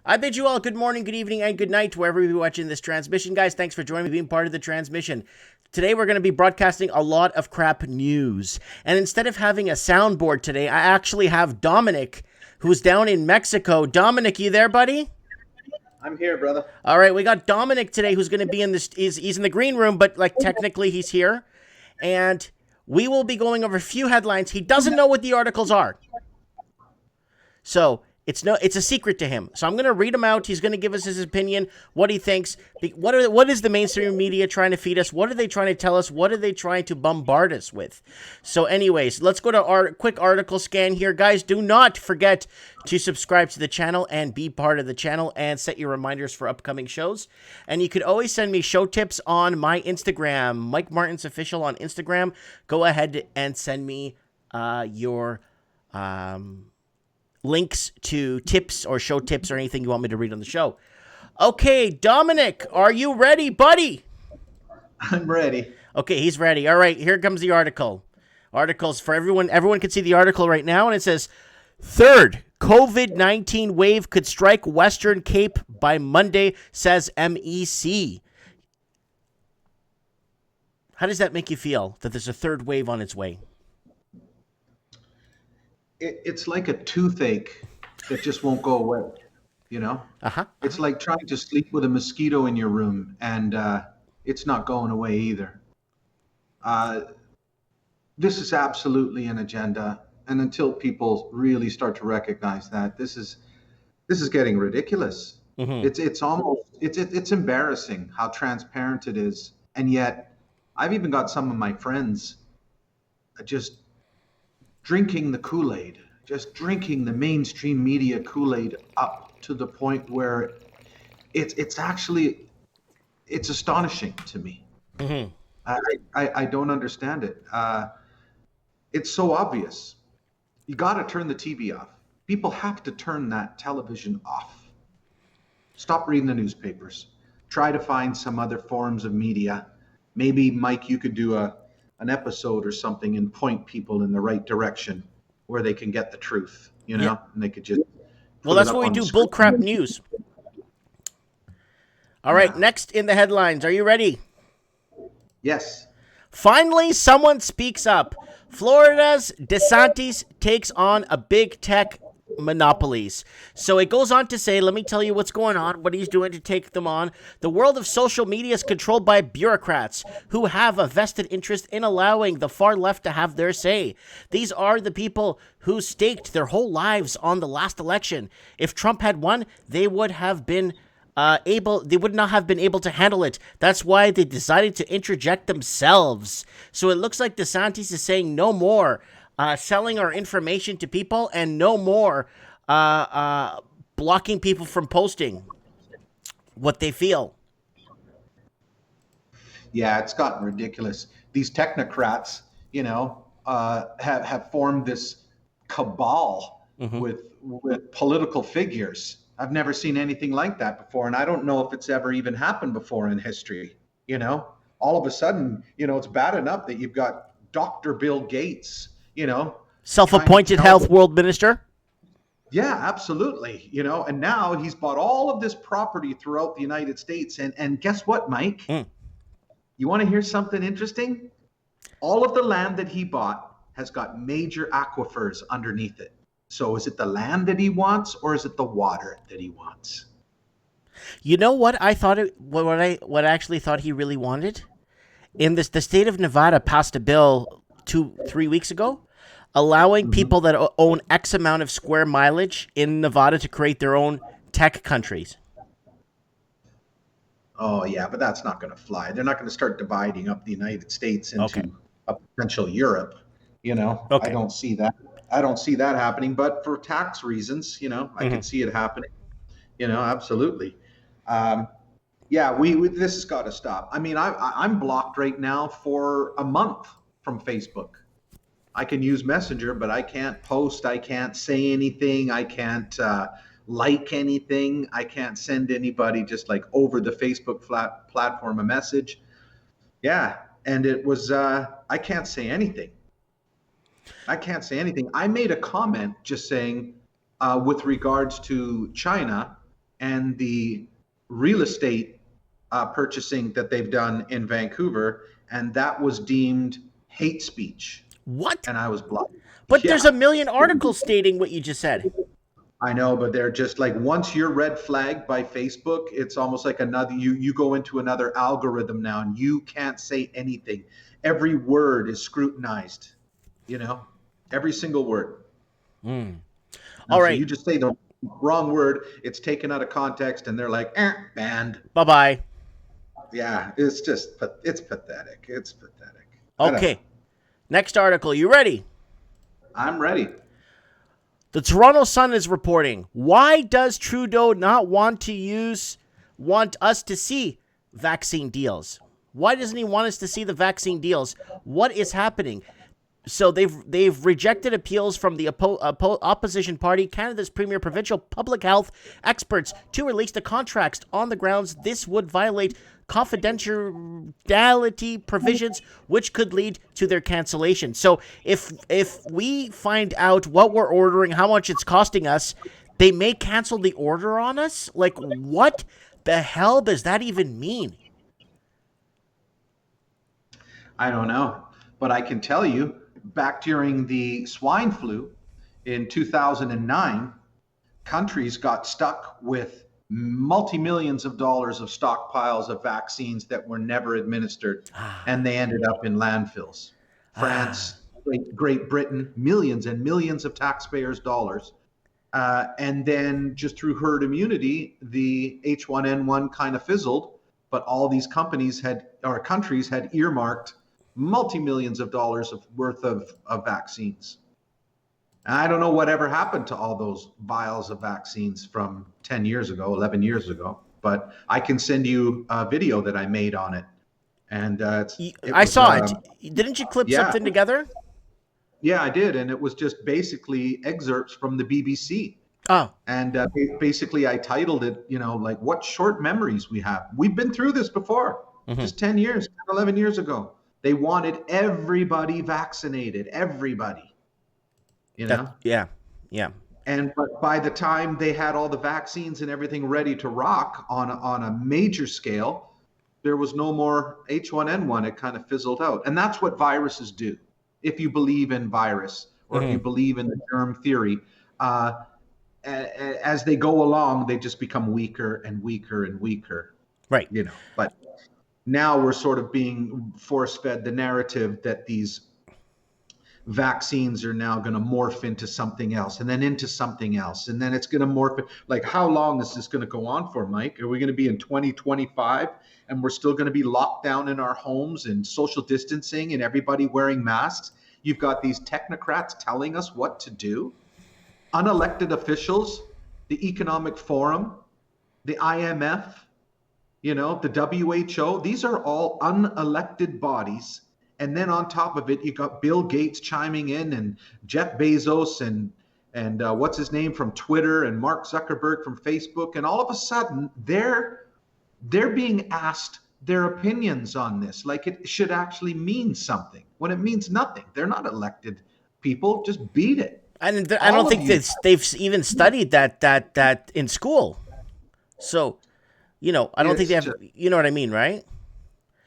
I bid you all good morning, good evening, and good night wherever you're watching this transmission. Guys, thanks for joining me, being part of the transmission. Today we're going to be broadcasting a lot of crap news. And instead of having a soundboard today, I actually have Dominic, who's down in Mexico. Dominic, you there, buddy? I'm here, brother. All right, we got Dominic today, who's going to be in this. He's in the green room, but like technically he's here. And we will be going over a few headlines. He doesn't know what the articles are. So it's a secret to him. So I'm going to read him out. He's going to give us his opinion, what he thinks. What is the mainstream media trying to feed us? What are they trying to tell us? What are they trying to bombard us with? So anyways, let's go to our quick article scan here. Guys, do not forget to subscribe to the channel and be part of the channel and set your reminders for upcoming shows. And you could always send me show tips on my Instagram, Mike Martins Official on Instagram. Go ahead and send me your links to tips or show tips or anything you want me to read on the show. Okay, Dominic, are you ready, buddy? I'm ready. Okay, he's ready. All right, here comes the article. Articles for everyone. Everyone can see the article right now, and it says, third COVID-19 wave could strike Western Cape by Monday, says MEC. How does that make you feel, that there's a third wave on its way? It's like a toothache that just won't go away, you know? It's like trying to sleep with a mosquito in your room, and it's not going away either. This is absolutely an agenda, and until people really start to recognize that, this is getting ridiculous. It's embarrassing how transparent it is, and yet I've even got some of my friends just drinking the Kool-Aid, just drinking the mainstream media Kool-Aid up to the point where it's astonishing to me. I don't understand it. It's so obvious. You got to turn the TV off. People have to turn that television off. Stop reading the newspapers. Try to find some other forms of media. Maybe, Mike, you could do an episode or something and point people in the right direction where they can get the truth, you know, and they could just. Well, that's what we do. Bullcrap news. All right. Next in the headlines. Are you ready? Yes. Finally, someone speaks up. Florida's DeSantis takes on a big tech monopolies. So it goes on to say, let me tell you what's going on, what he's doing to take them on. The world of social media is controlled by bureaucrats who have a vested interest in allowing the far left to have their say. These are the people who staked their whole lives on the last election. If Trump had won, they would have been they would not have been able to handle it. That's why they decided to interject themselves. So it looks like DeSantis is saying no more selling our information to people, and no more blocking people from posting what they feel. Yeah, it's gotten ridiculous. These technocrats, you know, have formed this cabal with political figures. I've never seen anything like that before, and I don't know if it's ever even happened before in history. You know, all of a sudden, you know, it's bad enough that you've got Dr. Bill Gates, you know, self-appointed health world minister. Yeah, absolutely. You know, and now he's bought all of this property throughout the United States. And guess what, Mike? You want to hear something interesting? All of the land that he bought has got major aquifers underneath it. So is it the land that he wants, or is it the water that he wants? You know what I thought what I actually thought he really wanted? In this, the state of Nevada passed a bill 2-3 weeks ago allowing people that own X amount of square mileage in Nevada to create their own tech countries. Oh, yeah, but that's not going to fly. They're not going to start dividing up the United States into a potential Europe. You know, I don't see that. I don't see that happening. But for tax reasons, you know, I can see it happening. You know, absolutely. Yeah, this has got to stop. I mean, I'm blocked right now for a month from Facebook. I can use Messenger, but I can't post. I can't say anything. I can't like anything. I can't send anybody just like over the Facebook platform a message. Yeah, and it was, I can't say anything. I made a comment just saying with regards to China and the real estate purchasing that they've done in Vancouver, and that was deemed hate speech. What? And I was blocked. But there's a million articles stating what you just said. I know, but they're just like, once you're red flagged by Facebook, it's almost like another, you go into another algorithm now, and you can't say anything. Every word is scrutinized, every single word. All right. So you just say the wrong word, it's taken out of context, and they're like, banned. Bye-bye. Yeah, it's pathetic. It's pathetic. Okay. Next article. You ready? I'm ready. The Toronto Sun is reporting, why does Trudeau not want us to see vaccine deals? Why doesn't he want us to see the vaccine deals? What is happening? So they've rejected appeals from the opposition party, Canada's premier provincial public health experts, to release the contracts on the grounds this would violate confidentiality provisions, which could lead to their cancellation. So if we find out what we're ordering, how much it's costing us, they may cancel the order on us? Like, what the hell does that even mean? I don't know, but I can tell you, back during the swine flu in 2009, countries got stuck with multi-millions of dollars of stockpiles of vaccines that were never administered, and they ended up in landfills. France, Great Britain, millions and millions of taxpayers' dollars. And then just through herd immunity, the H1N1 kind of fizzled, but all these countries had earmarked multi-millions of dollars worth of vaccines. And I don't know whatever happened to all those vials of vaccines from 10 years ago, 11 years ago, but I can send you a video that I made on it. And I saw it. Didn't you clip something together? Yeah, I did. And it was just basically excerpts from the BBC. Oh. And basically I titled it, like, what short memories we have. We've been through this before, just 10 years, 11 years ago. They wanted everybody vaccinated, everybody. Yeah. And but by the time they had all the vaccines and everything ready to rock on a major scale, there was no more H1N1. It kind of fizzled out. And that's what viruses do. If you believe in virus, or if you believe in the germ theory, as they go along, they just become weaker and weaker and weaker. Right. But now we're sort of being force-fed the narrative that these vaccines are now going to morph into something else, and then into something else, and then it's going to morph. Like, how long is this going to go on for, Mike? Are we going to be in 2025 and we're still going to be locked down in our homes and social distancing and everybody wearing masks? You've got these technocrats telling us what to do, unelected officials, the Economic Forum, the IMF, the WHO. These are all unelected bodies. And then on top of it, you got Bill Gates chiming in, and Jeff Bezos, and what's his name from Twitter, and Mark Zuckerberg from Facebook. And all of a sudden, they're being asked their opinions on this, like it should actually mean something, when it means nothing. They're not elected people. Just beat it. And I don't think they've even studied that in school. So, I don't think they have. You know what I mean, right?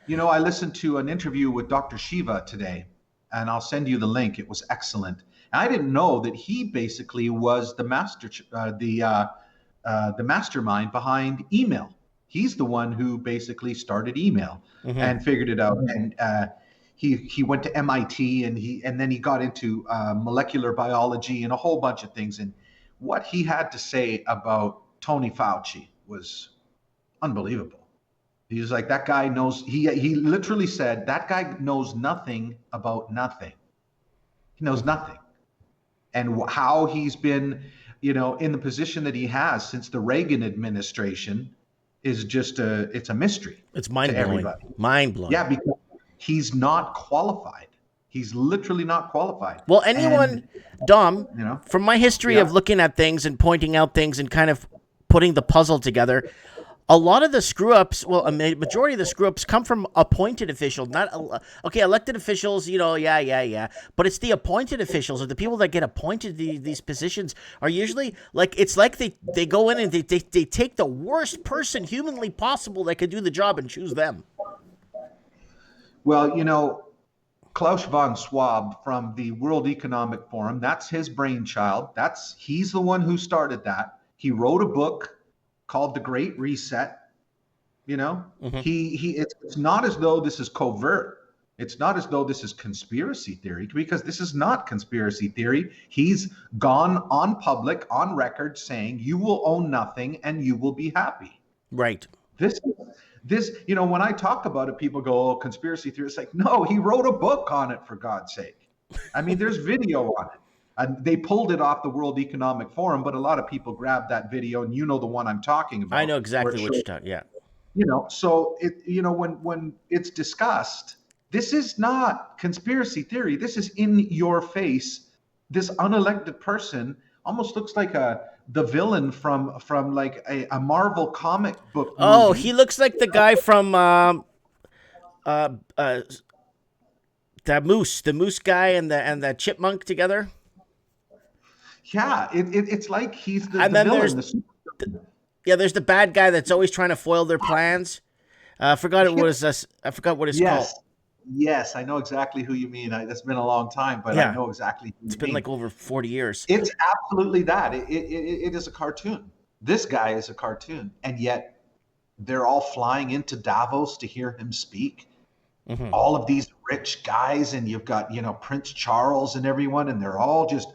I listened to an interview with Dr. Shiva today, and I'll send you the link. It was excellent. And I didn't know that he basically was the mastermind behind email. He's the one who basically started email and figured it out. And he went to MIT, and then he got into molecular biology and a whole bunch of things. And what he had to say about Tony Fauci was unbelievable. He was like, that guy knows, he literally said, that guy knows nothing about nothing. He knows nothing. And how he's been, in the position that he has since the Reagan administration is just it's a mystery. It's mind-blowing. Mind-blowing. Yeah, because he's not qualified. He's literally not qualified. Well, Dom, from my history of looking at things and pointing out things and kind of putting the puzzle together, a lot of the screw ups, well, a majority of the screw ups come from appointed officials, not okay. Elected officials, yeah, but it's the appointed officials or the people that get appointed to these positions are usually like it's like they go in and they take the worst person humanly possible that could do the job and choose them. Well, Klaus von Schwab from the World Economic Forum, that's his brainchild. He's the one who started that. He wrote a book called The Great Reset. Mm-hmm. It's not as though this is covert. It's not as though this is conspiracy theory, because this is not conspiracy theory. He's gone on public, on record, saying you will own nothing and you will be happy. Right. This, when I talk about it, people go, "Oh, conspiracy theory." It's like, no, he wrote a book on it, for God's sake. I mean, there's video on it. And they pulled it off the World Economic Forum, but a lot of people grabbed that video, and the one I'm talking about. I know exactly what you're talking. Yeah. So when it's discussed, this is not conspiracy theory. This is in your face. This unelected person almost looks like the villain from like a Marvel comic book movie. Oh, he looks like the guy from the moose guy and the chipmunk together. Yeah, it's like he's the villain. There's the bad guy that's always trying to foil their plans. I forgot what it's called. Yes, I know exactly who you mean. It's been a long time, but I know exactly who you mean. It's been like over 40 years. It's absolutely that. It is a cartoon. This guy is a cartoon, and yet they're all flying into Davos to hear him speak. Mm-hmm. All of these rich guys, and you've got Prince Charles and everyone, and they're all just.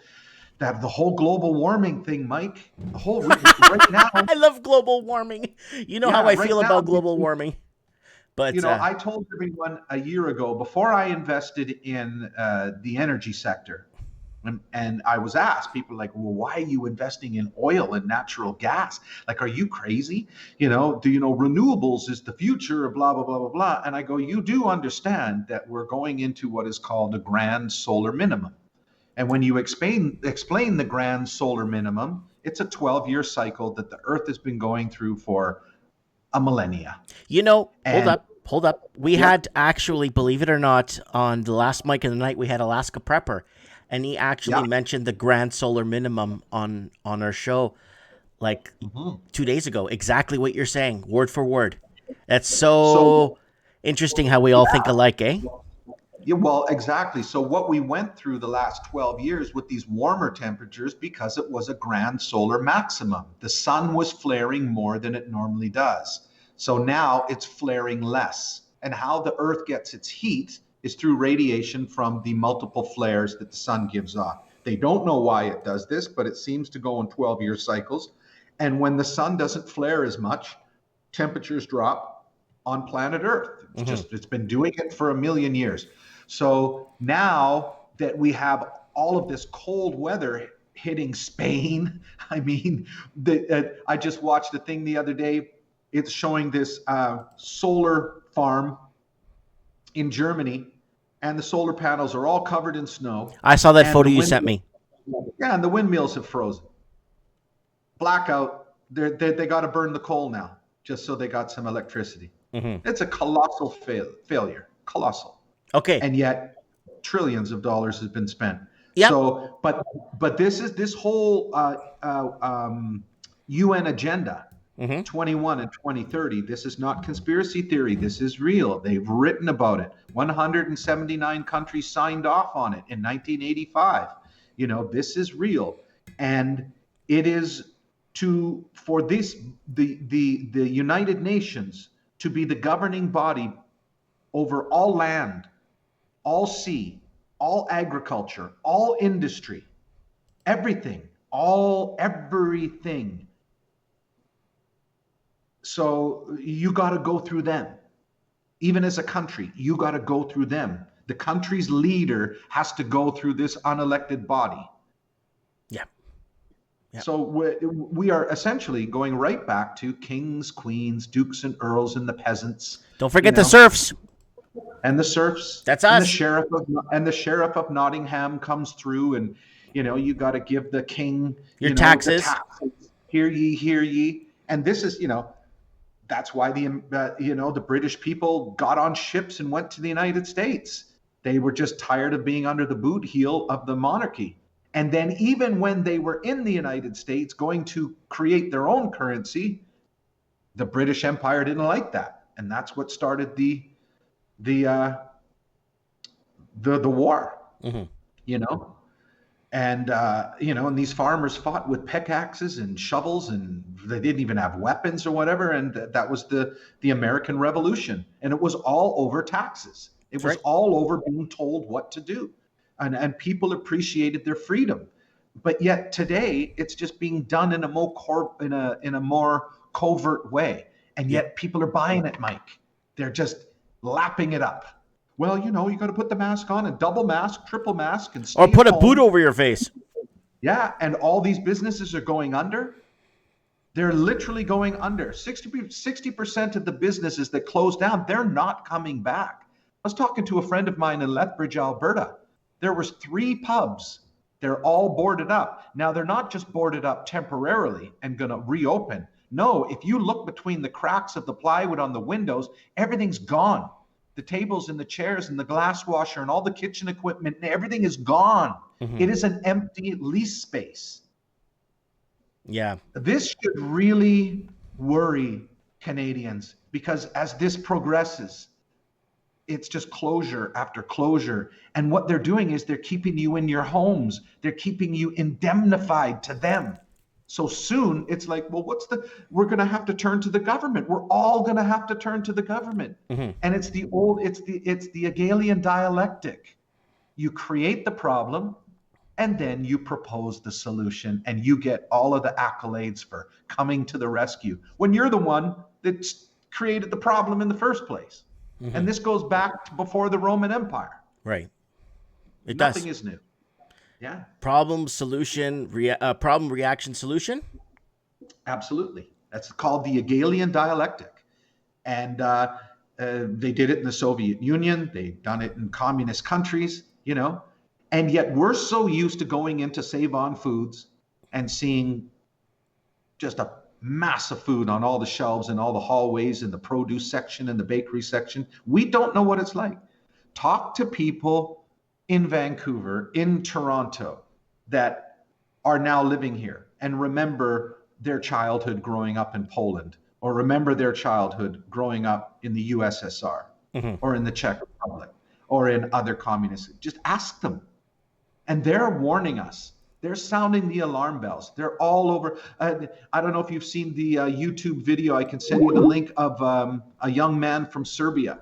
That the whole global warming thing, Mike. The whole right now. I love global warming. You know how I feel about global warming. But I told everyone a year ago before I invested in the energy sector, and I was asked, people like, well, why are you investing in oil and natural gas? Like, are you crazy? Do renewables is the future of blah blah blah blah blah? And I go, you do understand that we're going into what is called a grand solar minimum. And when you explain the grand solar minimum, it's a 12-year cycle that the Earth has been going through for a millennia. Hold up. We had actually, believe it or not, on the last mic of the night, we had Alaska Prepper, and he actually mentioned the grand solar minimum on our show like 2 days ago. Exactly what you're saying, word for word. That's so interesting how we all think alike, eh? Yeah, well, exactly. So what we went through the last 12 years with these warmer temperatures, because it was a grand solar maximum. The sun was flaring more than it normally does. So now it's flaring less. And how the Earth gets its heat is through radiation from the multiple flares that the sun gives off. They don't know why it does this, but it seems to go in 12-year cycles. And when the sun doesn't flare as much, temperatures drop on planet Earth. It's been doing it for 1 million years. So now that we have all of this cold weather hitting Spain, I mean, I just watched a thing the other day. It's showing this solar farm in Germany, and the solar panels are all covered in snow. I saw that photo you sent me. Yeah, and the windmills have frozen. Blackout. They got to burn the coal now, just so they got some electricity. Mm-hmm. It's a colossal failure. Colossal. Okay. And yet trillions of dollars has been spent. Yep. So, but this whole UN agenda, 21 and 2030, this is not conspiracy theory. This is real. They've written about it. 179 countries signed off on it in 1985. This is real. And it is for the United Nations to be the governing body over all land, all sea, all agriculture, all industry, everything. So you got to go through them. Even as a country, you got to go through them. The country's leader has to go through this unelected body. Yeah. So we are essentially going right back to kings, queens, dukes and earls, and the peasants. Don't forget the serfs. And the serfs. That's us. And the sheriff of Nottingham comes through, and you got to give the king your taxes. The taxes. Hear ye, hear ye. And this is That's why the British people got on ships and went to the United States. They were just tired of being under the boot heel of the monarchy. And then even when they were in the United States going to create their own currency, the British Empire didn't like that. And that's what started the war, you know? And, and these farmers fought with pickaxes and shovels, and they didn't even have weapons or whatever. And that was the American Revolution. And it was all over taxes. It was all over being told what to do. And people appreciated their freedom. But yet today, it's just being done in a more covert way. And yet people are buying it, Mike. They're just lapping it up. Well, you got to put the mask on, and double mask, triple mask, and stay or put home. a boot over your face. Yeah, and all these businesses are going under. They're literally going under. 60% of the businesses that closed down, they're not coming back. I was talking to a friend of mine in Lethbridge, Alberta. There was 3 pubs. They're all boarded up. Now, they're not just boarded up temporarily and going to reopen. No, if you look between the cracks of the plywood on the windows, everything's gone. The tables and the chairs and the glass washer and all the kitchen equipment, everything is gone. It is an empty lease space. Yeah. This should really worry Canadians, because as this progresses, it's just closure after closure. And what they're doing is they're keeping you in your homes. They're keeping you indemnified to them. So soon it's like, well, we're going to have to turn to the government. We're all going to have to turn to the government. And it's the Age Alien Dialectic. You create the problem, and then you propose the solution, and you get all of the accolades for coming to the rescue when you're the one that created the problem in the first place. And this goes back to before the Roman Empire. Right. Nothing is new. Yeah. Problem, solution, problem, reaction, solution? Absolutely. That's called the Hegelian dialectic. And they did it in the Soviet Union. They've done it in communist countries, And yet we're so used to going into Save On Foods and seeing just a mass of food on all the shelves and all the hallways in the produce section and the bakery section. We don't know what it's like. Talk to people in Vancouver, in Toronto, that are now living here and remember their childhood growing up in Poland, or remember their childhood growing up in the USSR, or in the Czech Republic, or in other communists. Just ask them. And they're warning us. They're sounding the alarm bells. They're all over. I don't know if you've seen the YouTube video. I can send you the link of a young man from Serbia.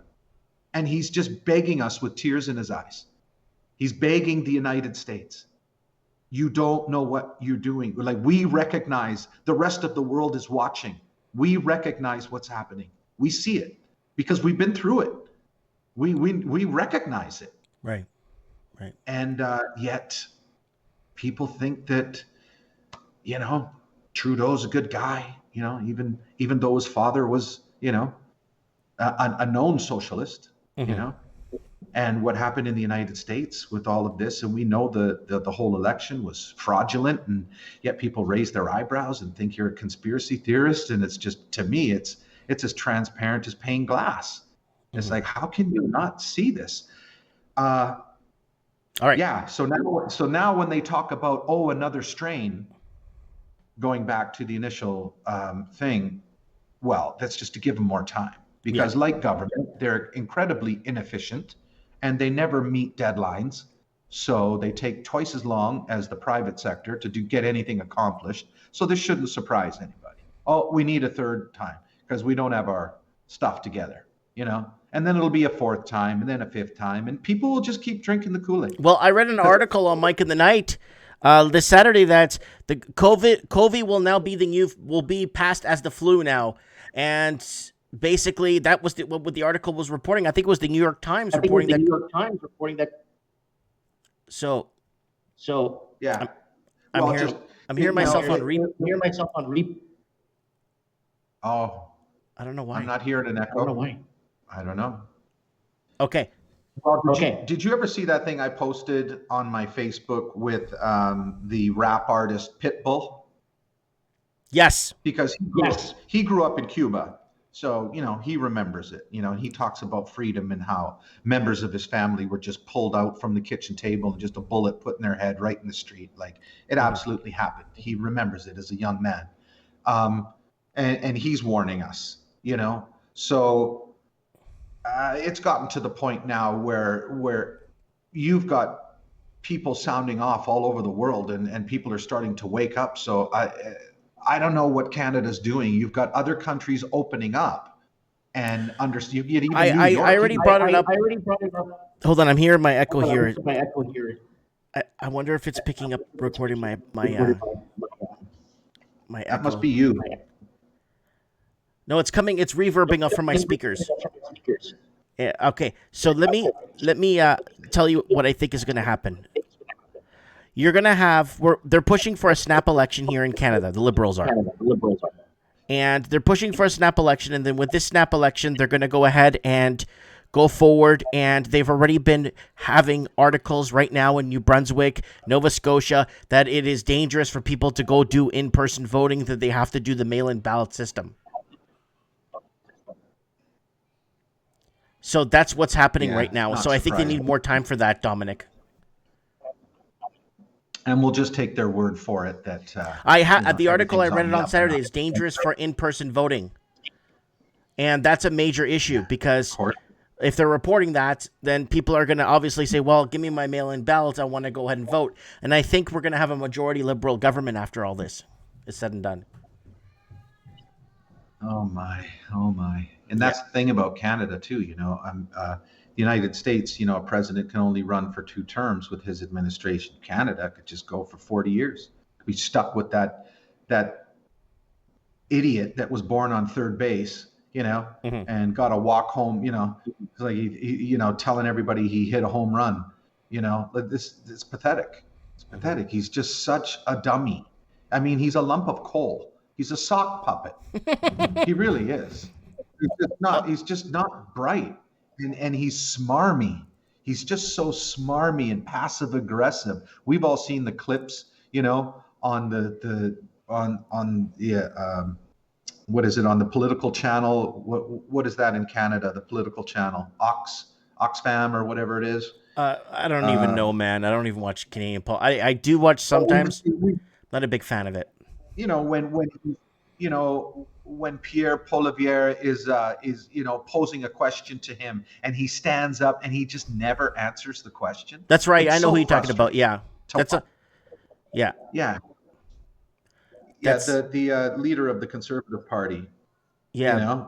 And he's just begging us with tears in his eyes. He's begging the United States. You don't know what you're doing. Like, we recognize the rest of the world is watching. We recognize what's happening. We see it because we've been through it. We recognize it. Right. Right. And yet people think that, Trudeau's a good guy, even though his father was, a known socialist, And what happened in the United States with all of this, and we know the whole election was fraudulent, and yet people raise their eyebrows and think you're a conspiracy theorist, and it's just, to me, it's as transparent as pane glass. It's like, how can you not see this? All right. Yeah. So now when they talk about, another strain, going back to the initial thing, well, that's just to give them more time, because like government, they're incredibly inefficient. And they never meet deadlines. So they take twice as long as the private sector to get anything accomplished. So this shouldn't surprise anybody. Oh, we need a third time because we don't have our stuff together, And then it'll be a fourth time, and then a fifth time, and people will just keep drinking the Kool-Aid. Well, I read an article on Mike in the Night this Saturday that the COVID will now be passed as the flu now, and basically, that was what the article was reporting. I think it was the New York Times reporting that. So yeah, I'm hearing myself on repeat. Oh, I don't know why. I'm not hearing an echo. I don't know why. I don't know. Okay. Did you ever see that thing I posted on my Facebook with the rap artist Pitbull? Yes. Because he grew up in Cuba. So, he remembers it, and he talks about freedom and how members of his family were just pulled out from the kitchen table and just a bullet put in their head right in the street. Like, it absolutely happened. He remembers it as a young man. And he's warning us, So it's gotten to the point now where you've got people sounding off all over the world, and people are starting to wake up. So I don't know what Canada's doing. You've got other countries opening up, and understand. You get even New York. I already brought it up. Hold on, I'm hearing my echo here. I wonder if it's picking up recording my echo. That must be you. No, it's coming. It's reverbing up from my speakers. Yeah, okay, so let me tell you what I think is going to happen. You're going to have they're pushing for a snap election here in Canada. The Liberals are. And they're pushing for a snap election, and then with this snap election, they're going to go ahead and go forward, and they've already been having articles right now in New Brunswick, Nova Scotia, that it is dangerous for people to go do in-person voting, that they have to do the mail-in ballot system. So that's what's happening right now. So I think they need more time for that, Dominic. And we'll just take their word for it that the article I read it on Saturday is dangerous for in-person voting. And that's a major issue because if they're reporting that, then people are going to obviously say, well, give me my mail-in ballot. I want to go ahead and vote. And I think we're going to have a majority Liberal government after all this is said and done. Oh, my. And that's the thing about Canada, too. The United States, a president can only run for 2 terms with his administration. Canada could just go for 40 years. We stuck with that idiot that was born on third base, and got to walk home, like he telling everybody he hit a home run. It's pathetic. It's pathetic. He's just such a dummy. I mean, he's a lump of coal. He's a sock puppet. He really is. He's just not bright. And he's smarmy. He's just so smarmy and passive aggressive. We've all seen the clips, on the what is it, on the political channel? What is that in Canada? The political channel, Oxfam or whatever it is. I don't even know, man. I don't even watch Canadian politics. I do watch sometimes. Not a big fan of it. When Pierre Poilievre is posing a question to him, and he stands up and he just never answers the question. That's right. I know who you're talking about. Yeah. Yeah. The leader of the Conservative Party. Yeah.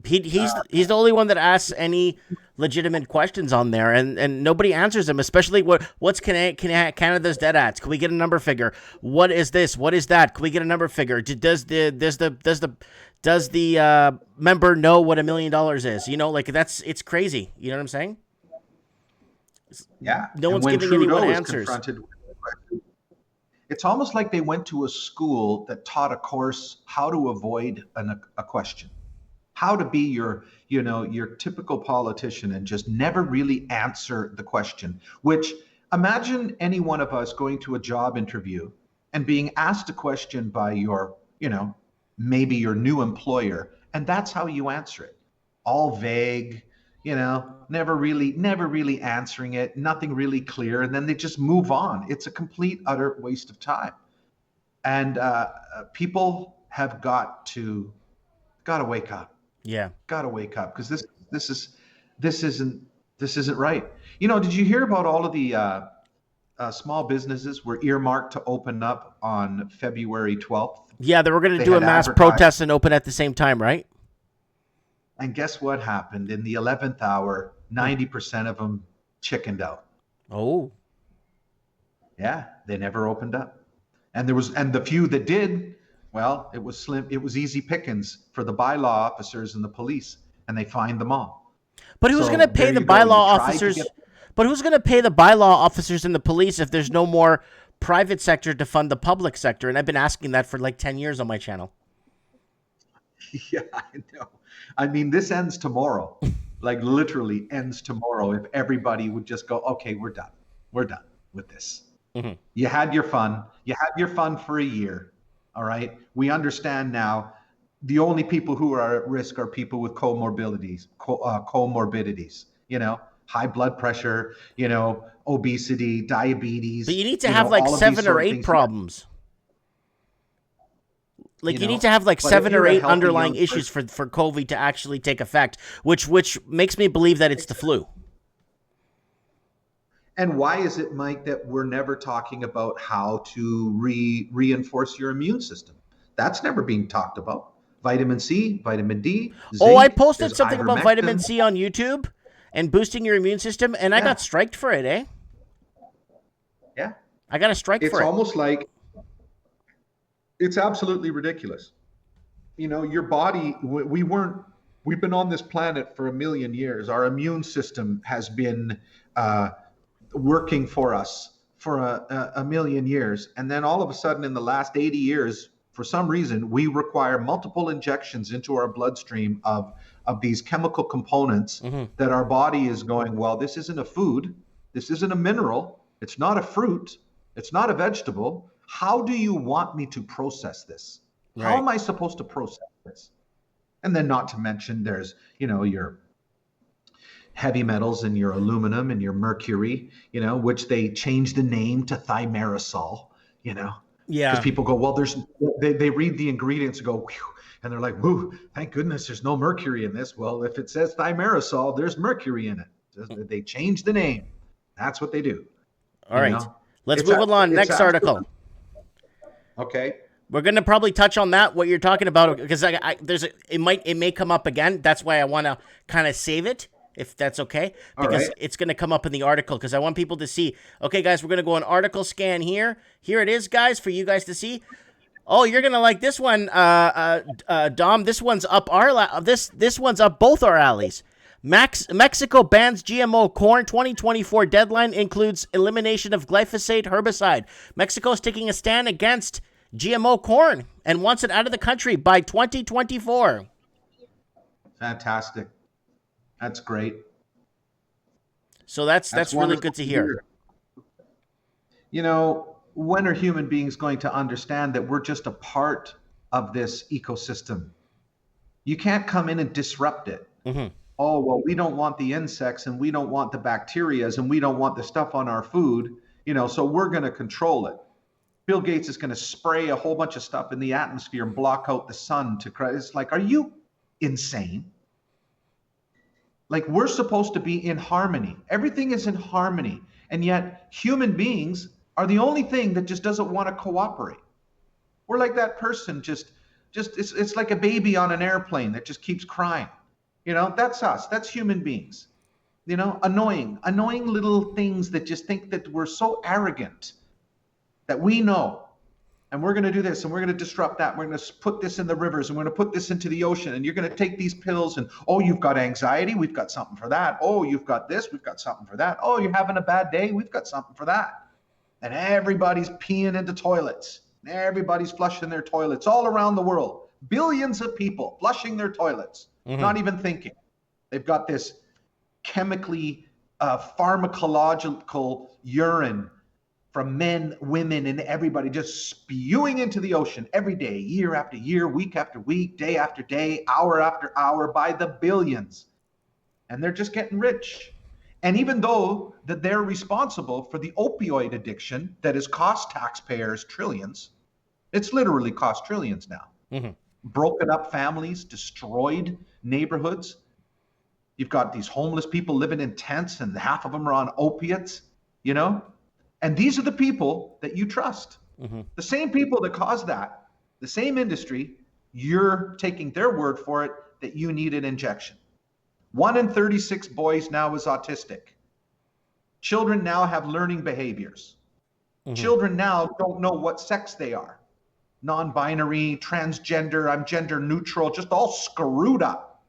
He's the only one that asks any legitimate questions on there, and nobody answers them. Especially what's Canada's debt at? Can we get a number figure? What is this? What is that? Can we get a number figure? Does the member know what $1 million is? It's crazy. You know what I'm saying? Yeah. No one's giving anyone answers. It's almost like they went to a school that taught a course how to avoid a question. How to be your typical politician and just never really answer the question. Which, imagine any one of us going to a job interview and being asked a question by your, maybe your new employer, and that's how you answer it. All vague, never really answering it, nothing really clear, and then they just move on. It's a complete, utter waste of time. And people have got to wake up. Yeah, gotta wake up, because this isn't right. Did you hear about all of the small businesses were earmarked to open up on February 12th? Yeah, they were going to do a mass protest and open at the same time, right? And guess what happened? In the 11th hour, 90% of them chickened out. Oh. Yeah, they never opened up. And the few that did, well, it was slim. It was easy pickings for the bylaw officers and the police, and they fined them all. But who's going to pay the bylaw officers? But who's going to pay the bylaw officers and the police if there's no more private sector to fund the public sector? And I've been asking that for like 10 years on my channel. Yeah, I know. I mean, this ends tomorrow. Like, literally ends tomorrow if everybody would just go, okay, we're done. We're done with this. Mm-hmm. You had your fun. You had your fun for a year. All right. We understand now the only people who are at risk are people with comorbidities, high blood pressure, obesity, But diabetes, you need to have like all of these 7 or sort of 8 things. problems. Like you need to But have like if 7 or you're a 8 healthy underlying young issues person, for COVID to actually take effect, which makes me believe that it's the flu. and why is it, Mike, that we're never talking about how to reinforce your immune system? That's never being talked about. Vitamin C, vitamin D, Oh, I zinc, posted there's something about vitamin ivermectin. C on YouTube and boosting your immune system, and I Yeah, got striked for it, eh? yeah. I got a strike It's for it. almost like it's absolutely ridiculous. Your body, we've been on this planet for a million years. Our immune system has been uh, working for us for a million years. And then all of a sudden, in the last 80 years, for some reason, we require multiple injections into our bloodstream of these chemical components Mm-hmm. that our body is going, well, this isn't a food, this isn't a mineral, it's not a fruit, it's not a vegetable. How do you want me to process this? How Right. am I supposed to process this? And then, not to mention, there's, your heavy metals and your aluminum and your mercury, which they changed the name to thimerosal, because Yeah. people go, well, they read the ingredients and go, whew, and they're like, whoo, thank goodness there's no mercury in this. Well, if it says thimerosal, there's mercury in it. They changed the name. That's what they do. All right. Let's It's move along. it's Next article. okay. We're gonna probably touch on that what you're talking about because it may come up again. That's why I want to kind of save it if that's okay All because right. it's gonna come up in the article because I want people to see. Okay, guys, we're gonna go on article scan here. Here it is, guys, for you guys to see. Oh, you're gonna like this one, Dom. This one's up this one's up both our alleys. Mexico bans GMO corn. 2024 deadline includes elimination of glyphosate herbicide. Mexico's taking a stand against GMO corn and wants it out of the country by 2024. Fantastic. That's great. So that's really wonderful good to hear. When are human beings going to understand that we're just a part of this ecosystem? You can't come in and disrupt it. Mm-hmm. Oh, well, we don't want the insects and we don't want the bacterias and we don't want the stuff on our food, so we're going to control it. Bill Gates is going to spray a whole bunch of stuff in the atmosphere and block out the sun it's like, are you insane? Like, we're supposed to be in harmony. Everything is in harmony. And yet human beings are the only thing that just doesn't want to cooperate. We're like that person it's like a baby on an airplane that just keeps crying. That's us. That's human beings. Annoying little things that just think that we're so arrogant that we know, and we're going to do this, and we're going to disrupt that. We're going to put this in the rivers, and we're going to put this into the ocean, and you're going to take these pills, and oh, you've got anxiety, we've got something for that. Oh, you've got this, we've got something for that. Oh, you're having a bad day, we've got something for that. And everybody's peeing into toilets, and everybody's flushing their toilets all around the world. Billions of people flushing their toilets, not even thinking. They've got this chemically pharmacological urine from men, women, and everybody just spewing into the ocean every day, year after year, week after week, day after day, hour after hour, by the billions. And they're just getting rich. And even though that they're responsible for the opioid addiction that has cost taxpayers trillions, it's literally cost trillions now. Mm-hmm. Broken up families, destroyed neighborhoods. You've got these homeless people living in tents and half of them are on opiates, And these are the people that you trust. Mm-hmm. The same people that caused that, the same industry, you're taking their word for it that you need an injection. 1 in 36 boys now is autistic. Children now have learning behaviors. Mm-hmm. Children now don't know what sex they are. Non-binary, transgender, I'm gender neutral, just all screwed up.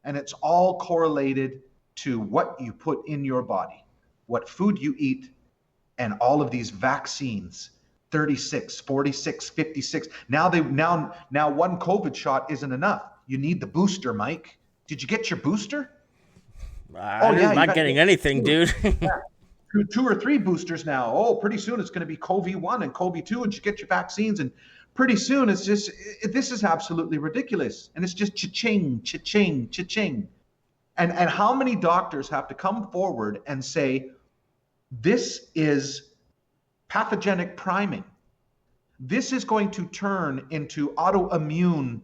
And it's all correlated to what you put in your body, what food you eat, and all of these vaccines, 36, 46, 56. Now one COVID shot isn't enough. You need the booster, Mike. Did you get your booster? I'm not getting anything, dude. Yeah. 2 or 3 boosters now. Oh, pretty soon it's going to be COVID-1 and COVID-2, and you get your vaccines. And pretty soon it's just, this is absolutely ridiculous. And it's just cha-ching, cha-ching, cha-ching. And how many doctors have to come forward and say, this is pathogenic priming. This is going to turn into autoimmune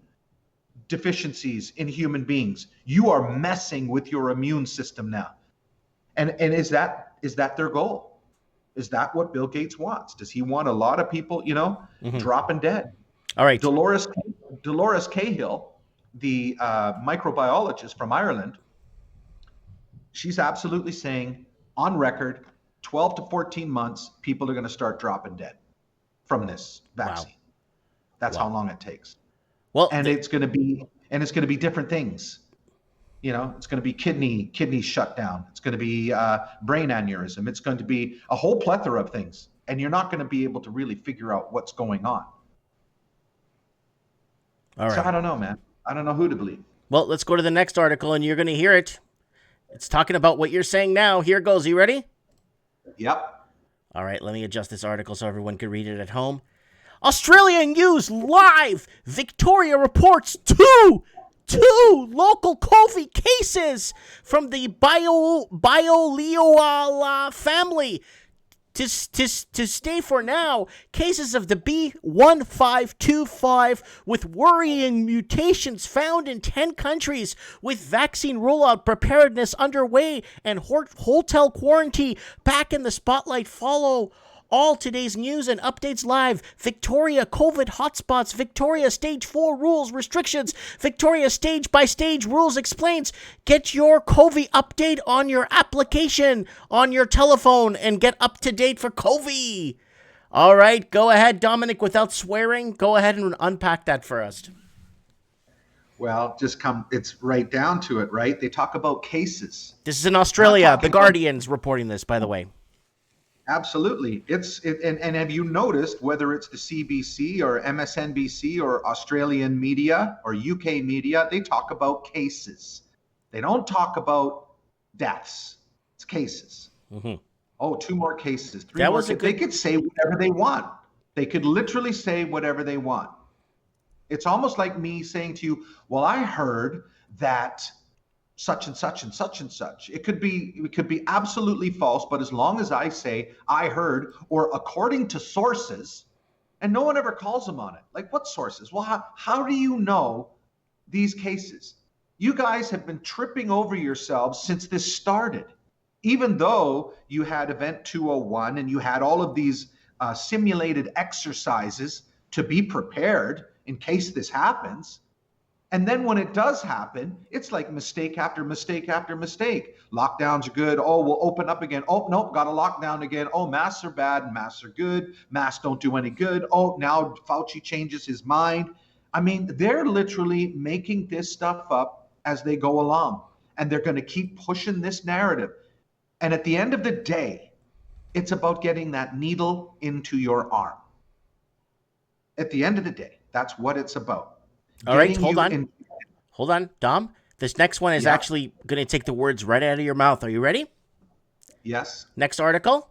deficiencies in human beings. You are messing with your immune system now. And is that their goal? Is that what Bill Gates wants? Does he want a lot of people, dropping dead? All right. Dolores Cahill, the microbiologist from Ireland, she's absolutely saying on record, 12 to 14 months, people are going to start dropping dead from this vaccine. Wow. That's how long it takes. Well, and it's going to be different things. It's going to be kidney shutdown. It's going to be brain aneurysm. It's going to be a whole plethora of things. And you're not going to be able to really figure out what's going on. All right. So I don't know, man. I don't know who to believe. Well, let's go to the next article and you're going to hear it. It's talking about what you're saying now. Here goes. You ready? Yep. All right, let me adjust this article so everyone can read it at home. Australian News Live. Victoria reports two local COVID cases from the Bioliola family. To stay for now, cases of the B1525 with worrying mutations found in 10 countries, with vaccine rollout preparedness underway and hotel quarantine back in the spotlight. Follow all today's news and updates live. Victoria COVID hotspots. Victoria stage 4 rules restrictions. Victoria stage by stage rules explains. Get your COVID update on your application on your telephone and get up to date for COVID. All right, go ahead, Dominic, without swearing. Go ahead and unpack that for us. Well, it's right down to it, right? They talk about cases. This is in Australia. The Guardian's reporting this, by the way. Absolutely. And have you noticed, whether it's the CBC or MSNBC or Australian media or UK media, they talk about cases. They don't talk about deaths. It's cases. Mm-hmm. Oh, 2 more cases. 3 more. They could say whatever they want. They could literally say whatever they want. It's almost like me saying to you, well, I heard that such and such and such and such. It could be absolutely false, but as long as I say I heard or according to sources, and no one ever calls them on it. Like, what sources? Well, how do you know these cases? You guys have been tripping over yourselves since this started. Even though you had Event 201 and you had all of these simulated exercises to be prepared in case this happens. And then when it does happen, it's like mistake after mistake after mistake. Lockdowns are good. Oh, we'll open up again. Oh, nope, got a lockdown again. Oh, masks are bad. Masks are good. Masks don't do any good. Oh, now Fauci changes his mind. I mean, they're literally making this stuff up as they go along. And they're going to keep pushing this narrative. And at the end of the day, it's about getting that needle into your arm. At the end of the day, that's what it's about. All right, hold on, Dom. This next one is actually going to take the words right out of your mouth. Are you ready? Yes. Next article.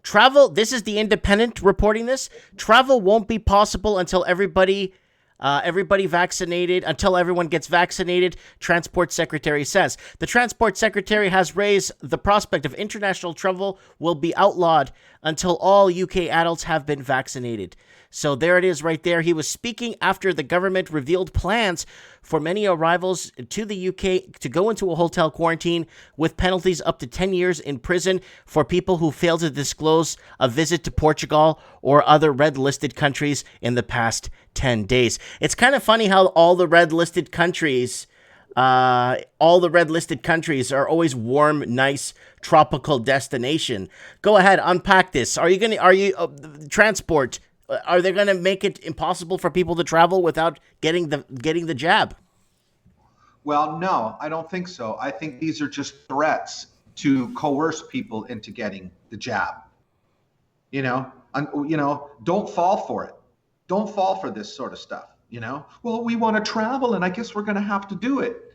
Travel. This is the Independent reporting this. Travel won't be possible until everybody vaccinated, until everyone gets vaccinated, Transport Secretary says. The Transport Secretary has raised the prospect of international travel will be outlawed until all UK adults have been vaccinated. So there it is right there. He was speaking after the government revealed plans for many arrivals to the UK to go into a hotel quarantine with penalties up to 10 years in prison for people who fail to disclose a visit to Portugal or other red-listed countries in the past 10 days. It's kind of funny how all the red-listed countries are always warm, nice, tropical destination. Go ahead, unpack this. Transport? Are they going to make it impossible for people to travel without getting the jab? Well, no, I don't think so. I think these are just threats to coerce people into getting the jab. Don't fall for it. Don't fall for this sort of stuff. Well, we want to travel, and I guess we're going to have to do it.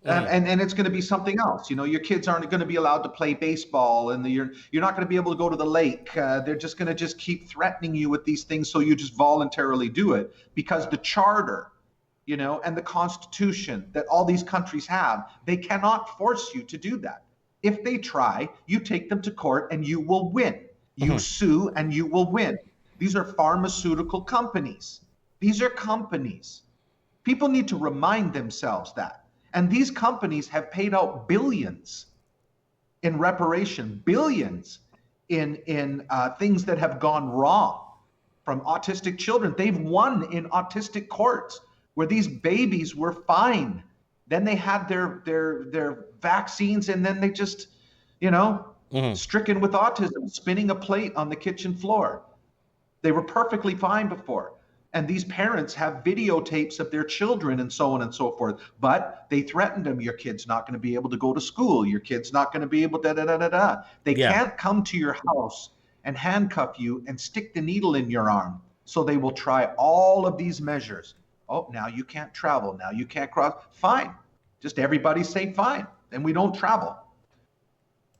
And it's going to be something else. Your kids aren't going to be allowed to play baseball, and you're not going to be able to go to the lake. They're just going to just keep threatening you with these things, so you just voluntarily do it because the charter, and the Constitution that all these countries have, they cannot force you to do that. If they try, you take them to court and you will win. You sue and you will win. These are pharmaceutical companies. These are companies. People need to remind themselves that. And these companies have paid out billions in reparation, billions in things that have gone wrong from autistic children. They've won in autistic courts where these babies were fine. Then they had their vaccines, and then they just, stricken with autism, spinning a plate on the kitchen floor. They were perfectly fine before. And these parents have videotapes of their children and so on and so forth. But they threatened them. Your kid's not going to be able to go to school. Your kid's not going to be able to They can't come to your house and handcuff you and stick the needle in your arm. So they will try all of these measures. Oh, now you can't travel. Now you can't cross. Fine. Just everybody say fine. And we don't travel.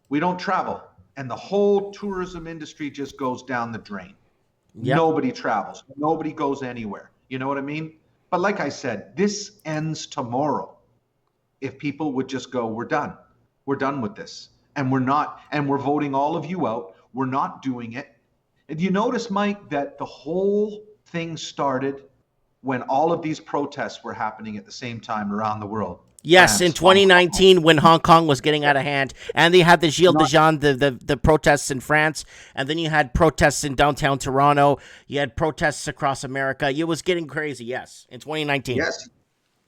We don't travel. And the whole tourism industry just goes down the drain. Yep. Nobody travels. Nobody goes anywhere. You know what I mean? But like I said, this ends tomorrow. If people would just go, we're done. We're done with this. And we're voting all of you out. We're not doing it. And you notice, Mike, that the whole thing started when all of these protests were happening at the same time around the world. Yes, in 2019 when Hong Kong was getting out of hand, and they had the Gilets de Jaunes, the protests in France, and then you had protests in downtown Toronto. You had protests across America. It was getting crazy, yes, in 2019. Yes,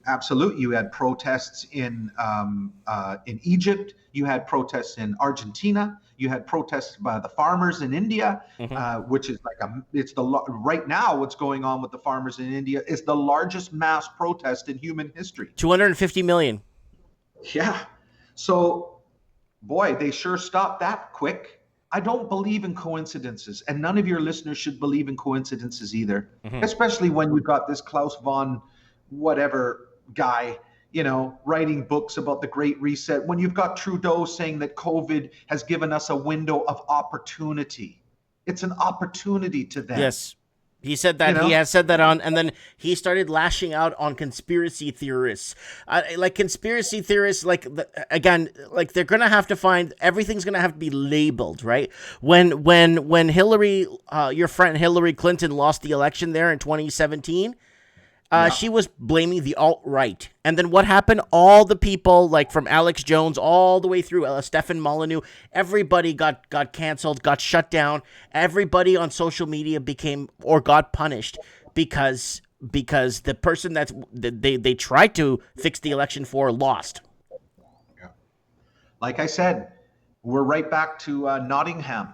absolutely. You had protests in Egypt. You had protests in Argentina. You had protests by the farmers in India, which is right now what's going on with the farmers in India is the largest mass protest in human history. 250 million. Yeah. So, boy, they sure stopped that quick. I don't believe in coincidences, and none of your listeners should believe in coincidences either, especially when you've got this Klaus von whatever guy writing books about the Great Reset, when you've got Trudeau saying that COVID has given us a window of opportunity. It's an opportunity to them. Yes. He said that. He has said that on, and then he started lashing out on conspiracy theorists. Conspiracy theorists, they're going to have to find, everything's going to have to be labeled, right? When Hillary, your friend Hillary Clinton lost the election there in 2017, she was blaming the alt-right. And then what happened? All the people, like from Alex Jones all the way through Stefan Molyneux, everybody got canceled, got shut down. Everybody on social media got punished because the person that they tried to fix the election for lost. Yeah. Like I said, we're right back to Nottingham.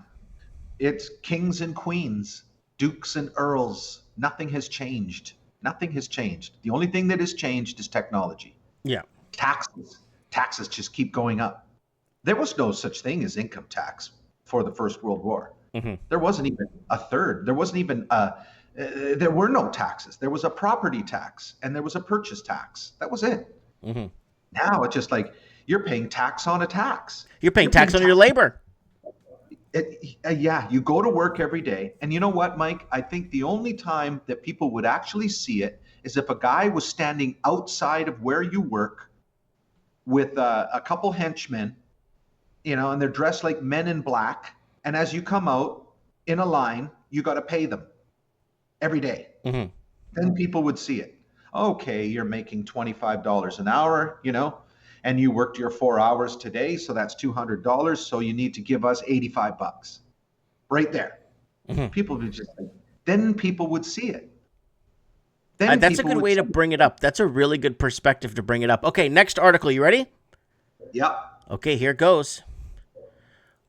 It's kings and queens, dukes and earls. Nothing has changed. Nothing has changed. The only thing that has changed is technology. Yeah. Taxes just keep going up. There was no such thing as income tax for the First World War. There wasn't even a third. There wasn't even there were no taxes. There was a property tax and there was a purchase tax. That was it. Now it's just like you're paying tax on a tax. You're paying tax on your labor. You go to work every day. And you know what, Mike? I think the only time that people would actually see it is if a guy was standing outside of where you work with a couple henchmen, and they're dressed like men in black. And as you come out in a line, you got to pay them every day. Then people would see it. Okay, you're making $25 an hour, and you worked your 4 hours today, so that's $200. So you need to give us $85 right there. People would just then people would see it. That's a good way to bring it up. That's a really good perspective to bring it up. Okay, next article. You ready? Yeah. Okay, here goes.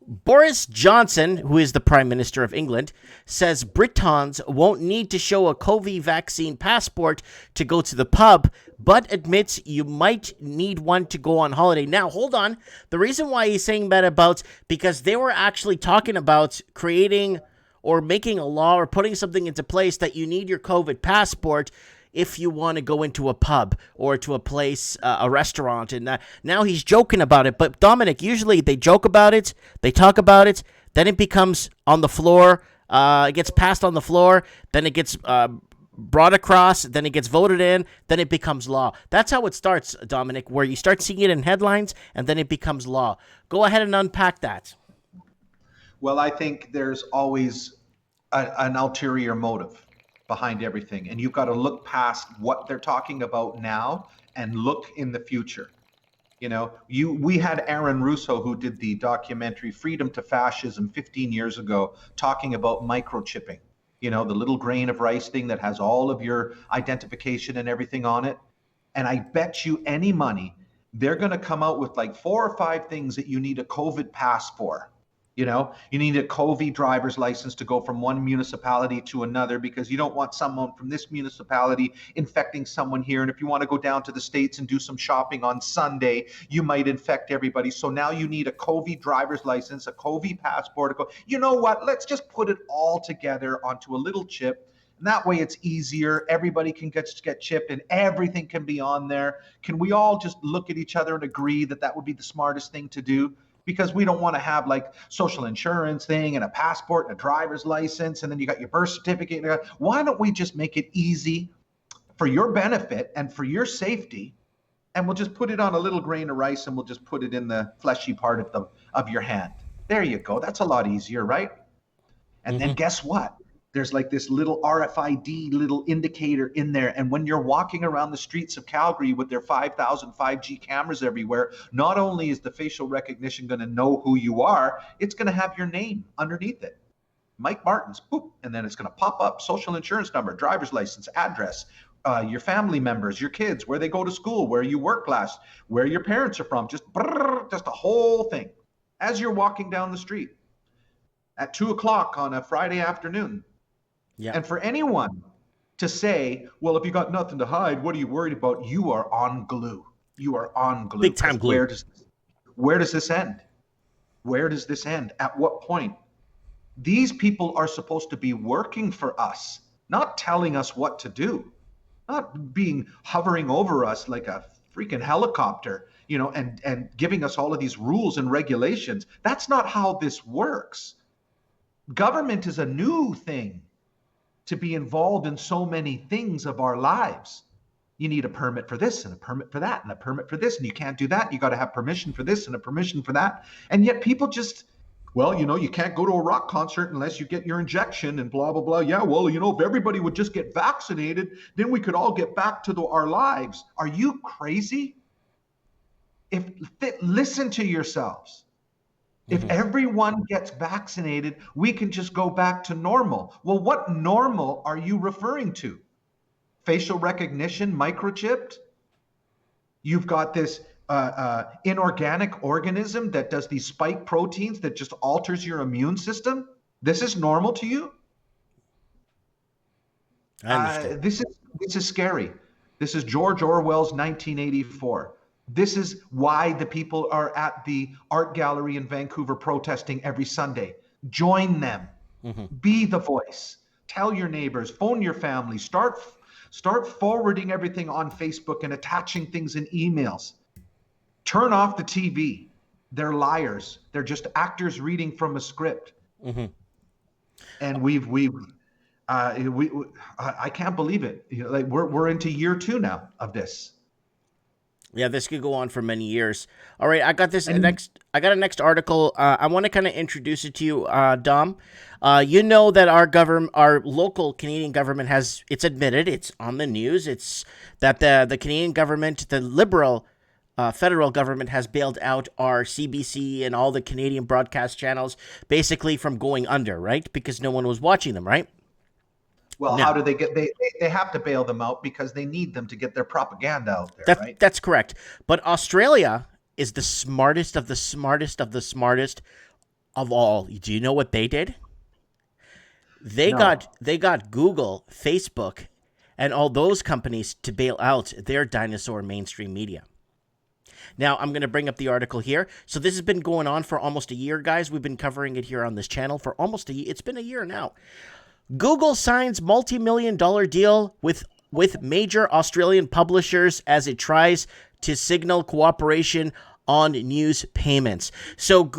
Boris Johnson, who is the Prime Minister of England, says Britons won't need to show a COVID vaccine passport to go to the pub, but admits you might need one to go on holiday. Now, hold on. The reason why he's saying that because they were actually talking about creating or making a law or putting something into place that you need your COVID passport if you want to go into a pub or to a place, a restaurant. And now he's joking about it. But Dominic, usually they joke about it, they talk about it, then it becomes on the floor, it gets passed on the floor, then it gets brought across, then it gets voted in, then it becomes law. That's how it starts, Dominic, where you start seeing it in headlines and then it becomes law. Go ahead and unpack that. Well, I think there's always an ulterior motive behind everything, and you've got to look past what they're talking about now and look in the future. You know, we had Aaron Russo, who did the documentary Freedom to Fascism 15 years ago, talking about microchipping. You know, the little grain of rice thing that has all of your identification and everything on it. And I bet you any money they're going to come out with like 4 or 5 things that you need a COVID pass for. You know, you need a COVID driver's license to go from one municipality to another, because you don't want someone from this municipality infecting someone here. And if you want to go down to the States and do some shopping on Sunday, you might infect everybody. So now you need a COVID driver's license, a COVID passport. You know what? Let's just put it all together onto a little chip. And that way it's easier. Everybody can get chipped and everything can be on there. Can we all just look at each other and agree that that would be the smartest thing to do? Because we don't want to have like social insurance thing and a passport and a driver's license, and then you got your birth certificate. Why don't we just make it easy for your benefit and for your safety, and we'll just put it on a little grain of rice and we'll just put it in the fleshy part of your hand. There you go. That's a lot easier, right? And then guess what? There's like this little RFID little indicator in there. And when you're walking around the streets of Calgary with their 5,000 5G cameras everywhere, not only is the facial recognition going to know who you are, it's going to have your name underneath it. Mike Martins, boop, and then it's going to pop up social insurance number, driver's license, address, your family members, your kids, where they go to school, where you work last, where your parents are from, just a whole thing as you're walking down the street at 2:00 on a Friday afternoon. Yeah. And for anyone to say, well, if you got nothing to hide, what are you worried about? You are on glue. You are on glue. Big time glue. Where does this end? Where does this end? At what point? These people are supposed to be working for us, not telling us what to do, not hovering over us like a freaking helicopter, you know, and giving us all of these rules and regulations. That's not how this works. Government is a new thing to be involved in so many things of our lives. You need a permit for this and a permit for that and a permit for this, and you can't do that. You got to have permission for this and a permission for that. And yet people just, well, you know, you can't go to a rock concert unless you get your injection and blah, blah, blah. Yeah, well, you know, if everybody would just get vaccinated, then we could all get back to our lives. Are you crazy? Listen to yourselves. If everyone gets vaccinated, we can just go back to normal. Well, what normal are you referring to? Facial recognition, microchipped? You've got this inorganic organism that does these spike proteins that just alters your immune system? This is normal to you? I understand. This is scary. This is George Orwell's 1984. This is why the people are at the art gallery in Vancouver protesting every Sunday. Join them. Be the voice. Tell your neighbors, phone your family, start forwarding everything on Facebook and attaching things in emails. Turn off the TV. They're liars. They're just actors reading from a script. And I can't believe it. You know, like we're into year 2 now of this. Yeah, this could go on for many years. All right, I got a next article. I want to kind of introduce it to you, Dom. You know that our local Canadian government it's admitted, it's on the news. It's that the Canadian government, the Liberal federal government, has bailed out our CBC and all the Canadian broadcast channels basically from going under, right? Because no one was watching them, right? Well, how do they get? They have to bail them out because they need them to get their propaganda out there, right? That's correct. But Australia is the smartest of the smartest of the smartest of all. Do you know what they did? They got Google, Facebook, and all those companies to bail out their dinosaur mainstream media. Now, I'm going to bring up the article here. So this has been going on for almost a year, guys. We've been covering it here on this channel for almost a year. It's been a year now. Google signs multi-million-dollar deal with with major Australian publishers as it tries to signal cooperation on news payments. So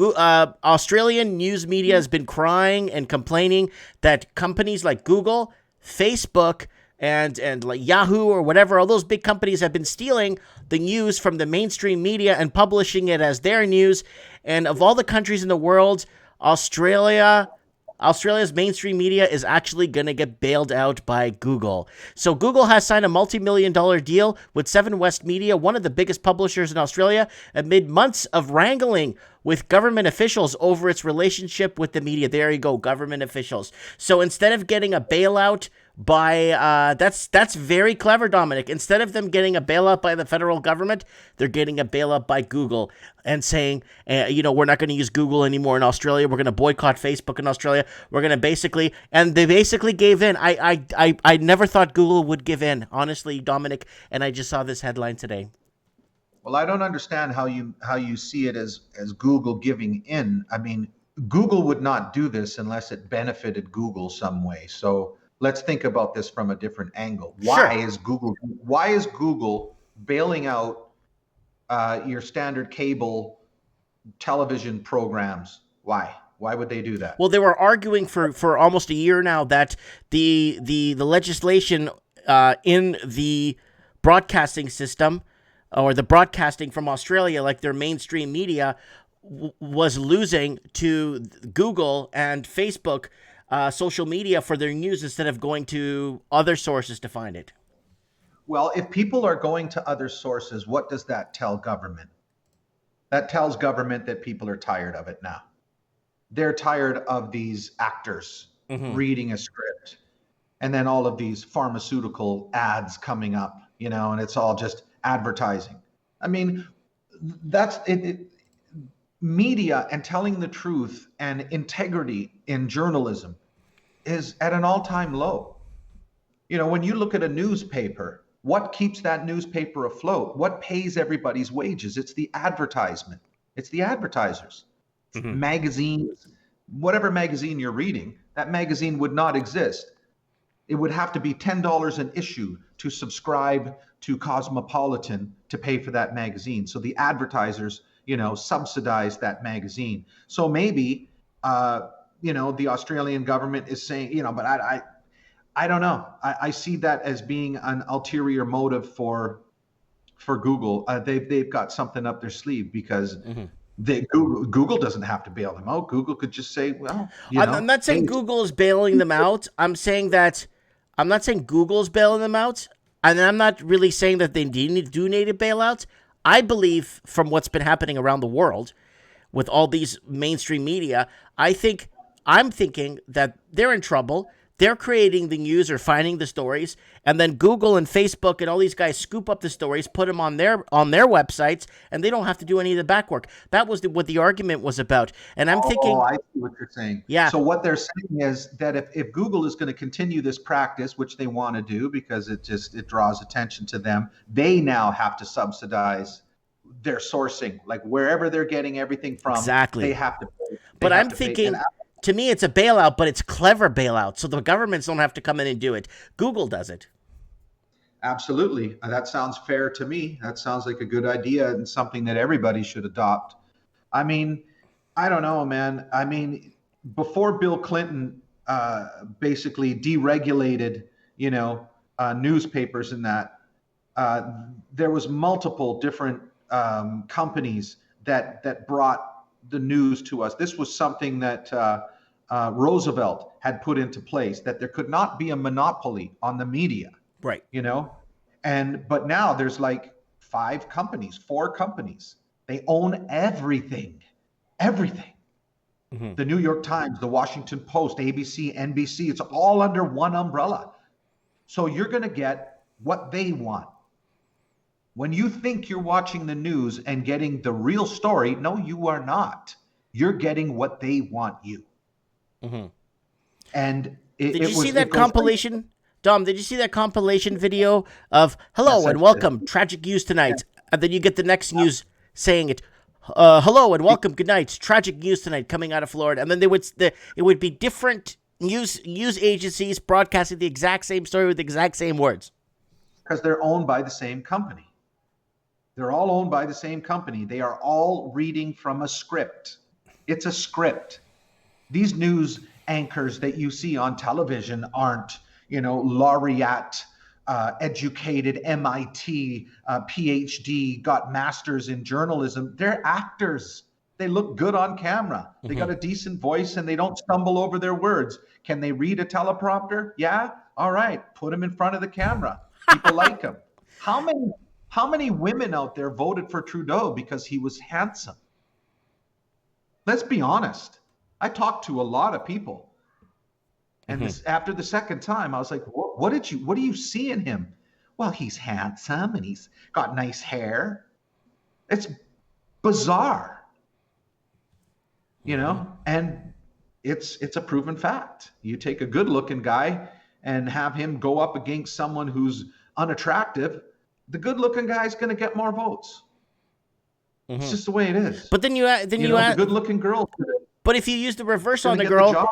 Australian news media has been crying and complaining that companies like Google, Facebook, and like Yahoo or whatever, all those big companies have been stealing the news from the mainstream media and publishing it as their news. And of all the countries in the world, Australia's mainstream media is actually going to get bailed out by Google. So Google has signed a multi-million-dollar deal with Seven West Media, one of the biggest publishers in Australia, amid months of wrangling with government officials over its relationship with the media. There you go, government officials. So instead of getting a bailout by that's very clever, Dominic. Instead of them getting a bailout by the federal government, they're getting a bailout by Google and saying, we're not going to use Google anymore in Australia. We're going to boycott Facebook in Australia. We're going to they basically gave in. I never thought Google would give in, honestly, Dominic. And I just saw this headline today. Well, I don't understand how you see it as Google giving in. I mean, Google would not do this unless it benefited Google some way. So let's think about this from a different angle. Why is Google bailing out your standard cable television programs? Why would they do that? Well, they were arguing for almost a year now that the legislation in the broadcasting system, or the broadcasting from Australia, like their mainstream media, was losing to Google and Facebook social media for their news instead of going to other sources to find it. Well, if people are going to other sources, what does that tell government? That tells government that people are tired of it now. They're tired of these actors reading a script and then all of these pharmaceutical ads coming up, and it's all just advertising. I mean, that's it. Media and telling the truth and integrity in journalism is at an all-time low. When you look at a newspaper, what keeps that newspaper afloat? What pays everybody's wages? It's the advertisement. It's the advertisers. Magazines, whatever magazine you're reading, that magazine would not exist. It would have to be $10 an issue to subscribe to Cosmopolitan to pay for that magazine. So the advertisers, subsidize that magazine. So maybe, the Australian government is saying, but I don't know. I see that as being an ulterior motive for Google. They've got something up their sleeve because Google doesn't have to bail them out. Google could just say, well, I'm not saying Google is bailing them out. I'm not saying Google's bailing them out. And I'm not really saying that they do need a bailout. I believe from what's been happening around the world with all these mainstream media, I'm thinking that they're in trouble. They're creating the news or finding the stories, and then Google and Facebook and all these guys scoop up the stories, put them on their websites, and they don't have to do any of the back work. That was what the argument was about. And I'm thinking, I see what you're saying. Yeah. So what they're saying is that if Google is going to continue this practice, which they want to do because it draws attention to them, they now have to subsidize their sourcing, like wherever they're getting everything from. Exactly. They have to pay. But I'm thinking, to me, it's a bailout, but it's clever bailout. So the governments don't have to come in and do it. Google does it. Absolutely. That sounds fair to me. That sounds like a good idea and something that everybody should adopt. I mean, I don't know, man. I mean, before Bill Clinton basically deregulated, newspapers and that, there was multiple different companies that brought the news to us. This was something that Roosevelt had put into place, that there could not be a monopoly on the media. Right. But now there's like 4 companies. They own everything. The New York Times, the Washington Post, ABC, NBC, it's all under one umbrella. So you're going to get what they want. When you think you're watching the news and getting the real story, no, you are not. You're getting what they want you. And did you see that compilation, Dom? Did you see that compilation video of "Hello and welcome, tragic news tonight," and then you get the next news saying it, "Hello and welcome, good night, tragic news tonight," coming out of Florida, and then it would be different news agencies broadcasting the exact same story with the exact same words. because they're owned by the same company. They're all owned by the same company. They are all reading from a script. It's a script. These news anchors that you see on television aren't, laureate, educated, MIT, PhD, got masters in journalism. They're actors. They look good on camera. They got a decent voice and they don't stumble over their words. Can they read a teleprompter? Yeah? All right. Put them in front of the camera. People like them. How many women out there voted for Trudeau because he was handsome? Let's be honest. I talked to a lot of people. And after the second time, I was like, what do you see in him? Well, he's handsome and he's got nice hair. It's bizarre. And it's a proven fact. You take a good looking guy and have him go up against someone who's unattractive, the good looking guy is going to get more votes. It's just the way it is. But then you add the good looking girl. But if you use the reverse on the girl,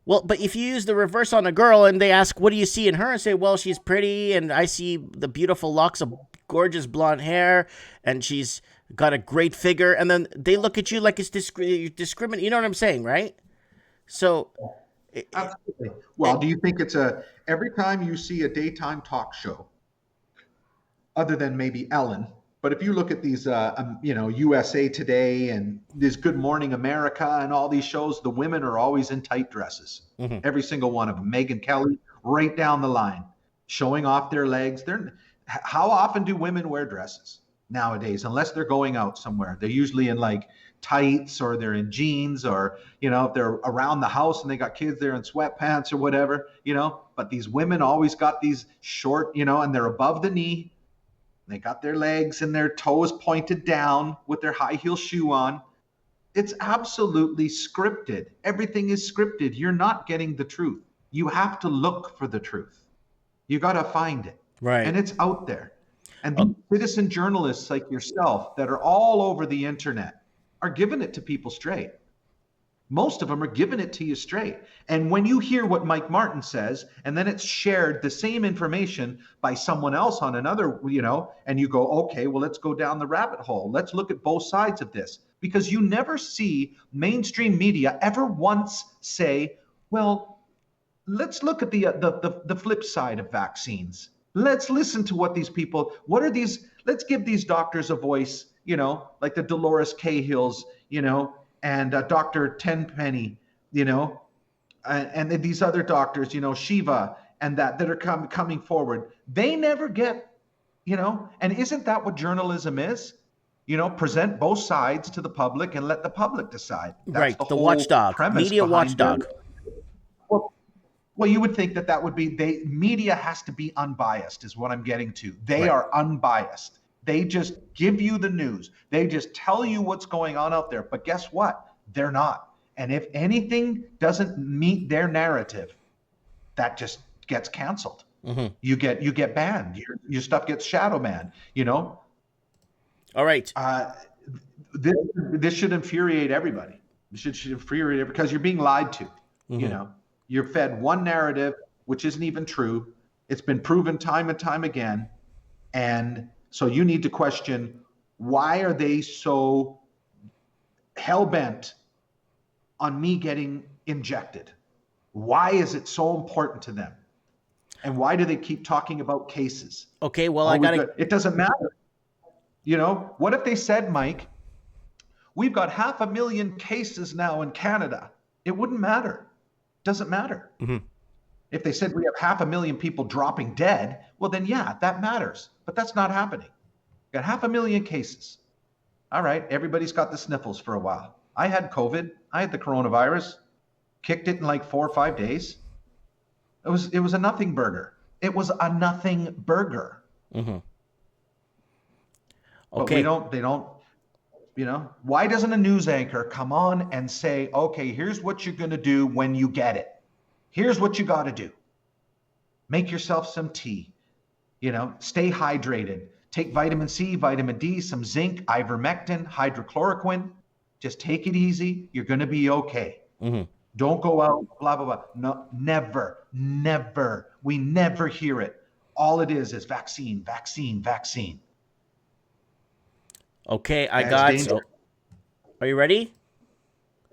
but if you use the reverse on a girl and they ask, what do you see in her? And say, well, she's pretty and I see the beautiful locks of gorgeous blonde hair and she's got a great figure. And then they look at you like it's discriminate. You know what I'm saying, right? So. Absolutely. Well, do you think it's every time you see a daytime talk show, other than maybe Ellen, but if you look at these, USA Today and this Good Morning America and all these shows, the women are always in tight dresses. Every single one of them. Megyn Kelly, right down the line, showing off their legs. How often do women wear dresses nowadays? Unless they're going out somewhere, they're usually in like tights or they're in jeans or, if they're around the house and they got kids, they're in sweatpants or whatever, But these women always got these short, and they're above the knee. They got their legs and their toes pointed down with their high heel shoe on. It's absolutely scripted. Everything is scripted. You're not getting the truth. You have to look for the truth. You got to find it. Right. And it's out there. And these citizen journalists like yourself that are all over the internet are giving it to people straight. Most of them are giving it to you straight. And when you hear what Mike Martin says, and then it's shared the same information by someone else on another, and you go, okay, well, let's go down the rabbit hole. Let's look at both sides of this. Because you never see mainstream media ever once say, well, let's look at the flip side of vaccines. Let's listen to what these people, let's give these doctors a voice, like the Dolores Cahills, and Dr. Tenpenny, and these other doctors, Shiva, and that are coming forward. They never get, and isn't that what journalism is? Present both sides to the public and let the public decide. That's right, the watchdog, media watchdog. Well, you would think that would be, media has to be unbiased is what I'm getting to. They are unbiased. They just give you the news. They just tell you what's going on out there. But guess what? They're not. And if anything doesn't meet their narrative, that just gets canceled. You get banned. Your stuff gets shadow banned. All right. This should infuriate everybody. It should infuriate everybody because you're being lied to. You're fed one narrative, which isn't even true. It's been proven time and time again. And so you need to question, why are they so hell-bent on me getting injected? Why is it so important to them? And why do they keep talking about cases? Okay, well, it doesn't matter. What if they said, Mike, we've got 500,000 cases now in Canada? It wouldn't matter. Doesn't matter. If they said we have 500,000 people dropping dead, well, then yeah, that matters. But that's not happening. Got 500,000 cases. All right, everybody's got the sniffles for a while. I had COVID. I had the coronavirus. Kicked it in like 4 or 5 days. It was a nothing burger. It was a nothing burger. Okay. But they don't, why doesn't a news anchor come on and say, okay, here's what you're going to do when you get it. Here's what you got to do. Make yourself some tea, stay hydrated, take vitamin C, vitamin D, some zinc, ivermectin, hydrochloroquine. Just take it easy. You're going to be okay. Don't go out, blah, blah, blah. No, never. We never hear it. All it is vaccine, vaccine, vaccine. Okay, I That's got dangerous. so. Are you ready?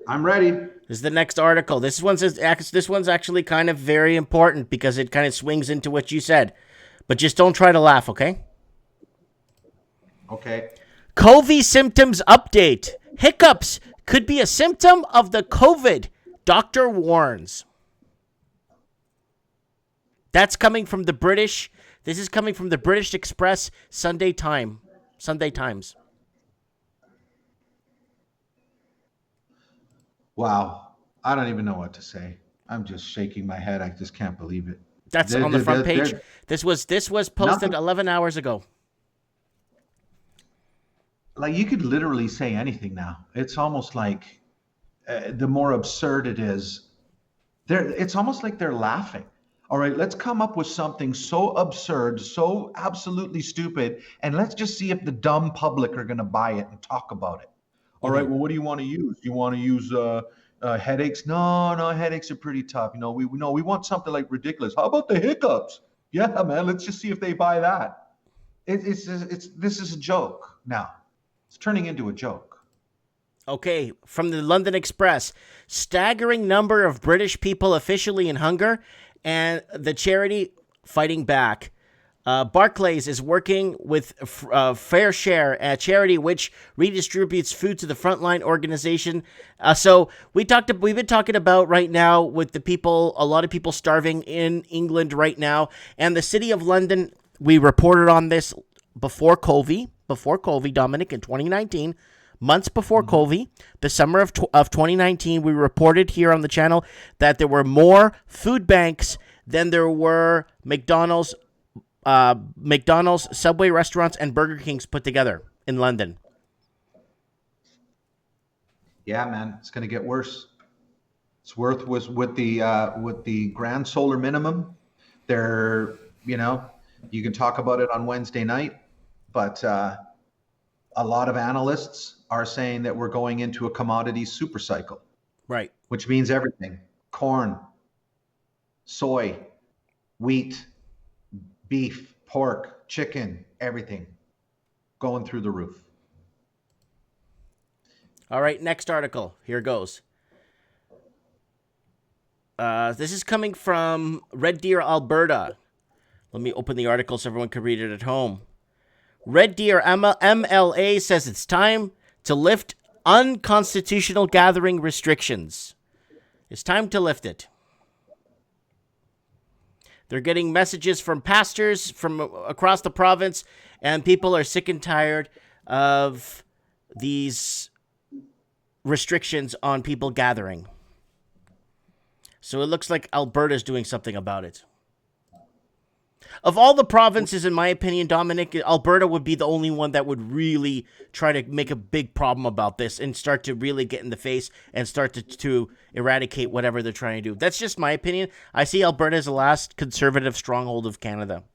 I'm ready. This is the next article. This one's actually kind of very important because it kind of swings into what you said. But just don't try to laugh, okay? Okay. COVID symptoms update. Hiccups could be a symptom of the COVID. Doctor warns. That's coming from the British. This is coming from the British Express Sunday Times. Wow. I don't even know what to say. I'm just shaking my head. I just can't believe it. That's on the front page. This was posted nothing, 11 hours ago. like you could literally say anything now. It's almost like the more absurd it is, it's almost like they're laughing. All right, let's come up with something so absurd, so absolutely stupid, and let's just see if the dumb public are going to buy it and talk about it. All right, well, what do you want to use? Do you want to use headaches? No, headaches are pretty tough. We want something like ridiculous. How about the hiccups? Yeah, man, let's just see if they buy that. This is a joke now. It's turning into a joke. Okay, from the London Express. Staggering number of British people officially in hunger and the charity fighting back. Barclays is working with Fair Share, a charity which redistributes food to the frontline organization. So we've been talking about right now with the people, a lot of people starving in England right now. And the city of London, we reported on this before COVID, Dominic, in 2019. Months before COVID, the summer of 2019, we reported here on the channel that there were more food banks than there were McDonald's, Subway restaurants, and Burger Kings put together in London. Yeah, man, it's going to get worse. It's worth was with the grand solar minimum. They're you can talk about it on Wednesday night, but a lot of analysts are saying that we're going into a commodity super cycle. Right. Which means everything: corn, soy, wheat, beef, pork, chicken, everything going through the roof. All right, next article. Here goes. This is coming from Red Deer, Alberta. Let me open the article so everyone can read it at home. Red Deer MLA says it's time to lift unconstitutional gathering restrictions. It's time to lift it. They're getting messages from pastors from across the province, and people are sick and tired of these restrictions on people gathering. So it looks like Alberta's doing something about it. Of all the provinces, in my opinion, Dominic, Alberta would be the only one that would really try to make a big problem about this and start to really get in the face and start to eradicate whatever they're trying to do. That's just my opinion. I see Alberta as the last conservative stronghold of Canada.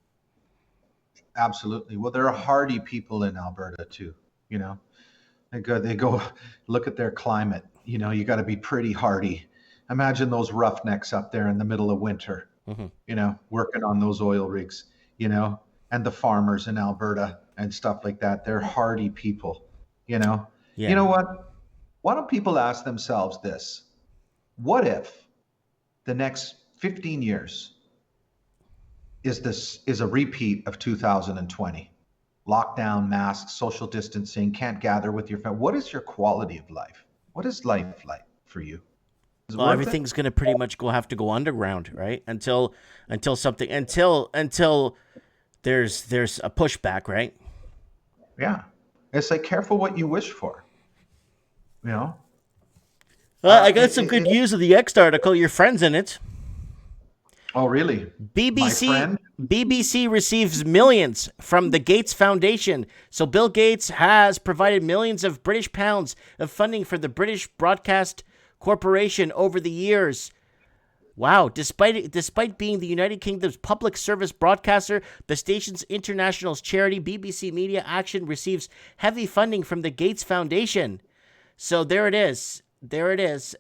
Absolutely. Well, there are hardy people in Alberta too. They go look at their climate. You got to be pretty hardy. Imagine those roughnecks up there in the middle of winter. Working on those oil rigs, and the farmers in Alberta and stuff like that. They're hardy people, Yeah. You know what? Why don't people ask themselves this? What if the next 15 years is a repeat of 2020? Lockdown, masks, social distancing, can't gather with your family. What is your quality of life? What is life like for you? Well, everything's going to pretty much have to go underground, right? Until there's a pushback, right? Yeah. It's like, careful what you wish for. Well, I got some good news of the X article. Your friend's in it. Oh, really? BBC receives millions from the Gates Foundation. So Bill Gates has provided millions of British pounds of funding for the British Broadcast Corporation over the years. Wow. Despite being the United Kingdom's public service broadcaster, the station's international charity BBC Media Action receives heavy funding from the Gates Foundation. So there it is.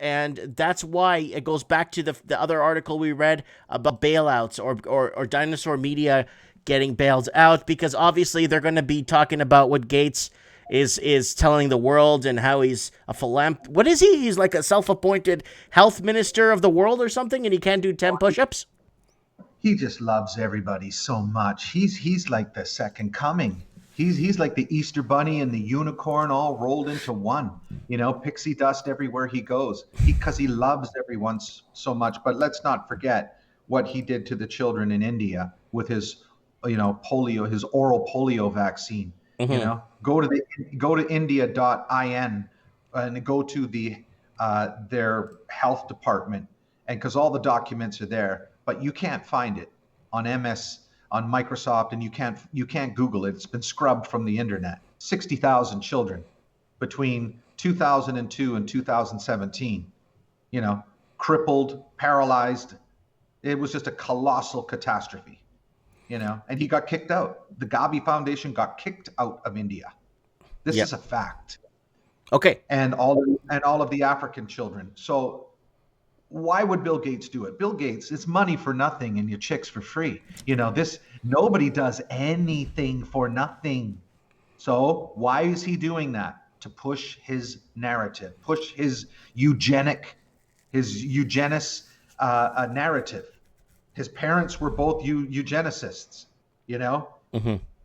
And that's why it goes back to the other article we read about bailouts or dinosaur media getting bailed out because obviously they're going to be talking about what Gates is telling the world and how he's a philanthropist. What is he? He's like a self-appointed health minister of the world or something, and he can't do 10 push-ups? He just loves everybody so much. He's like the second coming. He's like the Easter bunny and the unicorn all rolled into one. Pixie dust everywhere he goes. Because he loves everyone so much. But let's not forget what he did to the children in India with his, polio, his oral polio vaccine. Go to india.in and go to their health department, and because all the documents are there, but you can't find it on Microsoft, and you can't Google it. It's been scrubbed from the internet. 60,000 children between 2002 and 2017, crippled, paralyzed. It was just a colossal catastrophe. And he got kicked out. The Gavi Foundation got kicked out of India. This is a fact. Okay. And all of the African children. So why would Bill Gates do it? Bill Gates, it's money for nothing and your chicks for free. Nobody does anything for nothing. So why is he doing that? To push his narrative, push his eugenist narrative. His parents were both eugenicists,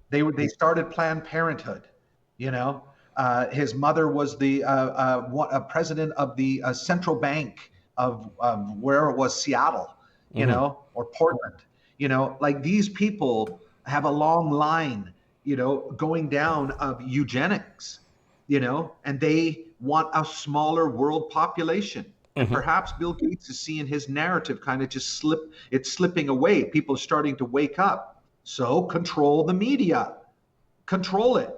They started Planned Parenthood, His mother was the president of the central bank of where it was, Seattle, or Portland. Like these people have a long line, going down of eugenics, and they want a smaller world population. And perhaps Bill Gates is seeing his narrative kind of just slipping away. People are starting to wake up. So control the media. Control it.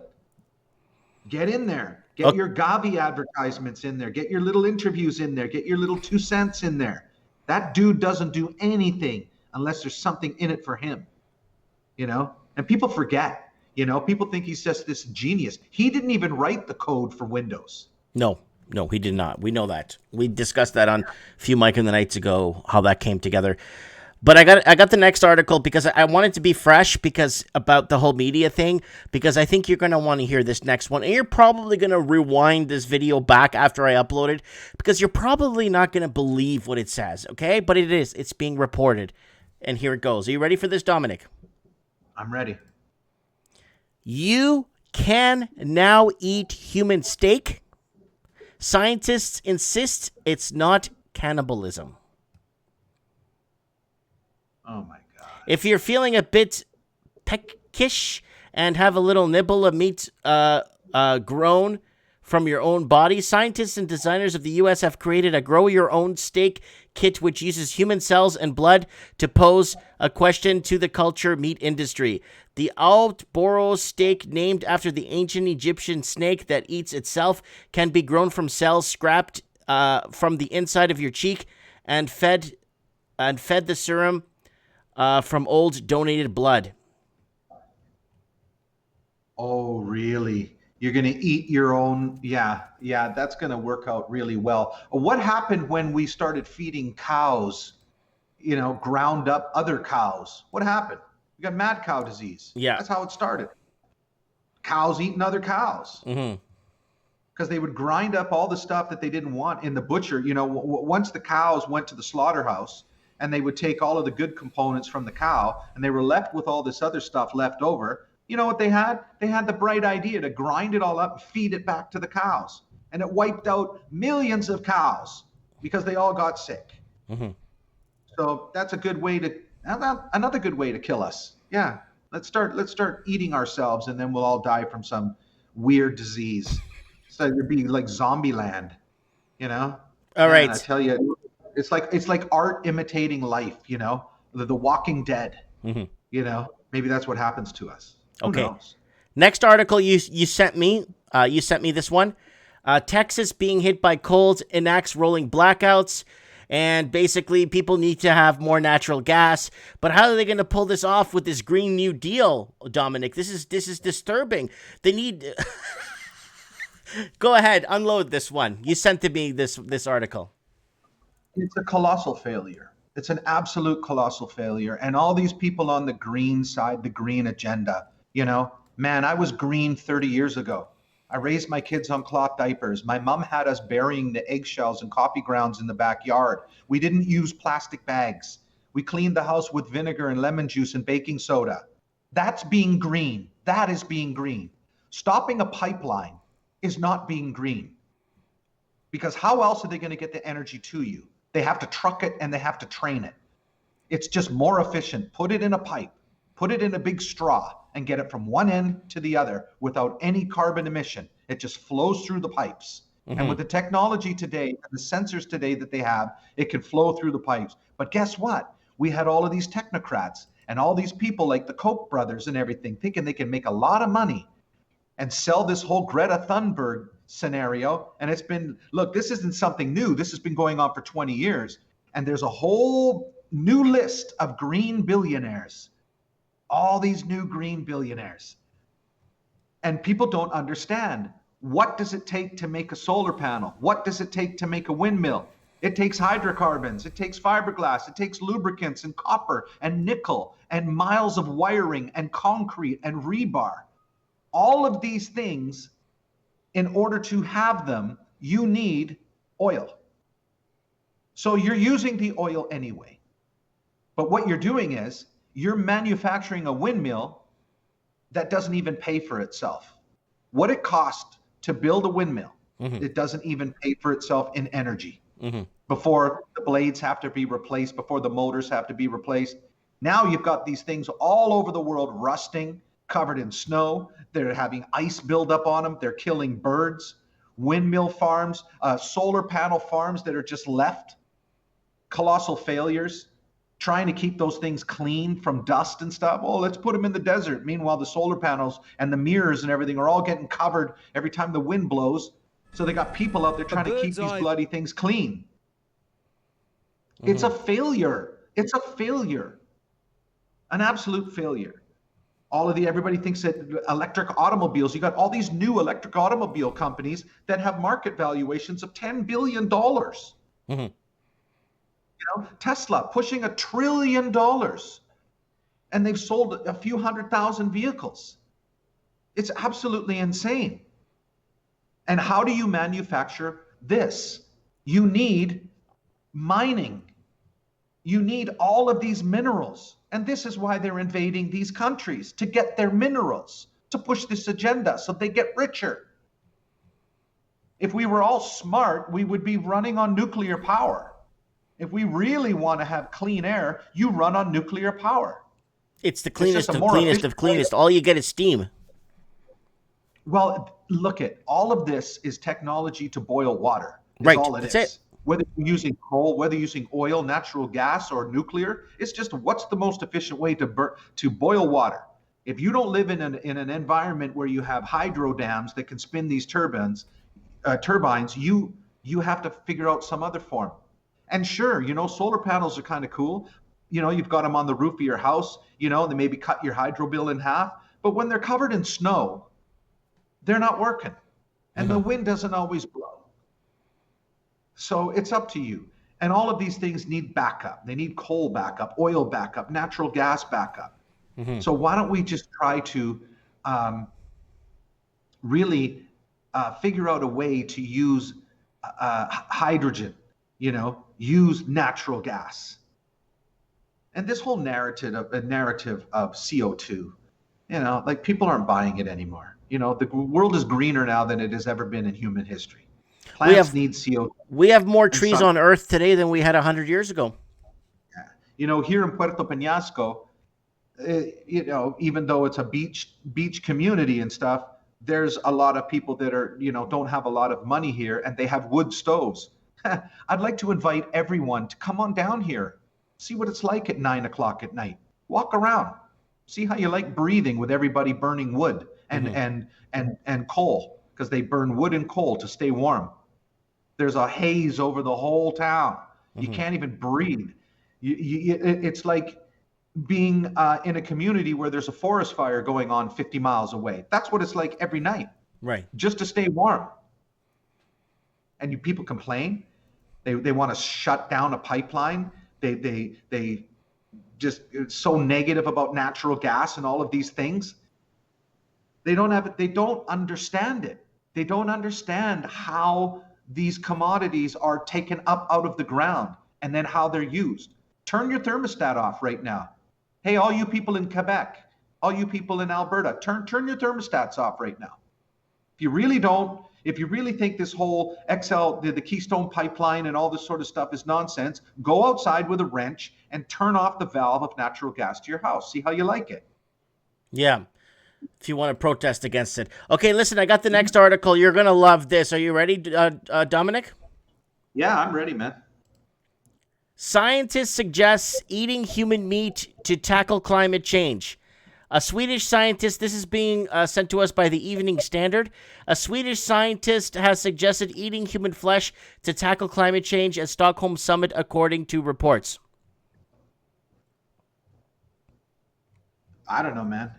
Get in there. Get your Gavi advertisements in there. Get your little interviews in there. Get your little 2 cents in there. That dude doesn't do anything unless there's something in it for him. And people forget. People think he's just this genius. He didn't even write the code for Windows. No, he did not. We know that. We discussed that on a few Mike and the Nights ago, how that came together. But I got the next article because I want it to be fresh because about the whole media thing, because I think you're going to want to hear this next one. And you're probably going to rewind this video back after I upload it because you're probably not going to believe what it says, okay? But it is. It's being reported. And here it goes. Are you ready for this, Dominic? I'm ready. You can now eat human steak. Scientists insist it's not cannibalism. Oh my God. If you're feeling a bit peckish and have a little nibble of meat grown from your own body, scientists and designers of the U.S. have created a grow-your-own steak kit which uses human cells and blood to pose a question to the culture meat industry. The Outboro steak, named after the ancient Egyptian snake that eats itself, can be grown from cells scrapped from the inside of your cheek and fed the serum from old donated blood. Oh, really? You're going to eat your own? Yeah, that's going to work out really well. What happened when we started feeding cows, ground up other cows? What happened? We got mad cow disease. Yeah. That's how it started. Cows eating other cows. Because they would grind up all the stuff that they didn't want in the butcher. Once the cows went to the slaughterhouse and they would take all of the good components from the cow and they were left with all this other stuff left over, you know what they had? They had the bright idea to grind it all up and feed it back to the cows. And it wiped out millions of cows because they all got sick. So that's a good way to... Another good way to kill us. Yeah, let's start eating ourselves, and then we'll all die from some weird disease. So it'd be like zombie land, All right. I tell you, it's like art imitating life. The Walking Dead. Maybe that's what happens to us. Who knows? Next article you sent me. You sent me this one. Texas being hit by cold enacts rolling blackouts. And basically, people need to have more natural gas. But how are they going to pull this off with this Green New Deal, Dominic? This is disturbing. They need... Go ahead, unload this one. You sent to me this article. It's a colossal failure. It's an absolute colossal failure. And all these people on the green side, the green agenda, man, I was green 30 years ago. I raised my kids on cloth diapers. My mom had us burying the eggshells and coffee grounds in the backyard. We didn't use plastic bags. We cleaned the house with vinegar and lemon juice and baking soda. That's being green. That is being green. Stopping a pipeline is not being green. Because how else are they going to get the energy to you? They have to truck it and they have to train it. It's just more efficient. Put it in a pipe, put it in a big straw, and get it from one end to the other without any carbon emission. It just flows through the pipes. And with the technology today and the sensors today that they have, it can flow through the pipes. But guess what? We had all of these technocrats and all these people like the Koch brothers and everything thinking they can make a lot of money and sell this whole Greta Thunberg scenario. And it's been, look, this isn't something new. This has been going on for 20 years. And there's a whole new list of green billionaires. All these new green billionaires. And people don't understand. What does it take to make a solar panel? What does it take to make a windmill? It takes hydrocarbons, it takes fiberglass, it takes lubricants and copper and nickel and miles of wiring and concrete and rebar. All of these things, in order to have them, you need oil. So you're using the oil anyway. But what you're doing is you're manufacturing a windmill that doesn't even pay for itself. What it costs to build a windmill, it doesn't even pay for itself in energy. Before the blades have to be replaced, before the motors have to be replaced. Now you've got these things all over the world rusting, covered in snow. They're having ice build up on them. They're killing birds. Windmill farms, solar panel farms that are just left. Colossal failures. Trying to keep those things clean from dust and stuff. Oh, let's put them in the desert. Meanwhile, the solar panels and the mirrors and everything are all getting covered every time the wind blows. So they got people out there trying to keep these bloody things clean. It's a failure. It's a failure. An absolute failure. Everybody thinks that electric automobiles, you got all these new electric automobile companies that have market valuations of $10 billion. Tesla pushing $1 trillion, and they've sold a few 100,000 vehicles. It's absolutely insane. And how do you manufacture this? You need mining. You need all of these minerals. And this is why they're invading these countries, to get their minerals, to push this agenda so they get richer. If we were all smart, we would be running on nuclear power. If we really want to have clean air, you run on nuclear power. It's the cleanest of cleanest of cleanest. All you get is steam. Well, look at all of this is technology to boil water. Right. All That's it. Whether you're using coal, whether you're using oil, natural gas, or nuclear, it's just what's the most efficient way to boil water. If you don't live in an environment where you have hydro dams that can spin these turbines, you have to figure out some other form. And sure, solar panels are kind of cool. You've got them on the roof of your house, they maybe cut your hydro bill in half. But when they're covered in snow, they're not working. And the wind doesn't always blow. So it's up to you. And all of these things need backup. They need coal backup, oil backup, natural gas backup. So why don't we just try to really figure out a way to use hydrogen, use natural gas. And this whole narrative of CO2, like people aren't buying it anymore. The world is greener now than it has ever been in human history. Plants need CO2. We have more trees on Earth today than we had 100 years ago. Yeah. Here in Puerto Peñasco, even though it's a beach community and stuff, there's a lot of people that are, don't have a lot of money here, and they have wood stoves. I'd like to invite everyone to come on down here, see what it's like at 9 o'clock at night. Walk around, see how you like breathing with everybody burning wood and coal, because they burn wood and coal to stay warm. There's a haze over the whole town. You can't even breathe. It's like being in a community where there's a forest fire going on 50 miles away. That's what it's like every night. Right. Just to stay warm. And people complain. They want to shut down a pipeline They just so negative about natural gas and all of these things. They don't understand it. They don't understand how these commodities are taken up out of the ground and then how they're used. Turn your thermostat off right now. Hey, all you people in Quebec, all you people in Alberta, turn your thermostats off right now. If you really think this whole the Keystone Pipeline and all this sort of stuff is nonsense, go outside with a wrench and turn off the valve of natural gas to your house. See how you like it. Yeah. If you want to protest against it. Okay, listen, I got the next article. You're going to love this. Are you ready, Dominic? Yeah, I'm ready, man. Scientists suggest eating human meat to tackle climate change. A Swedish scientist, this is being sent to us by the Evening Standard. A Swedish scientist has suggested eating human flesh to tackle climate change at Stockholm Summit, according to reports. I don't know, man.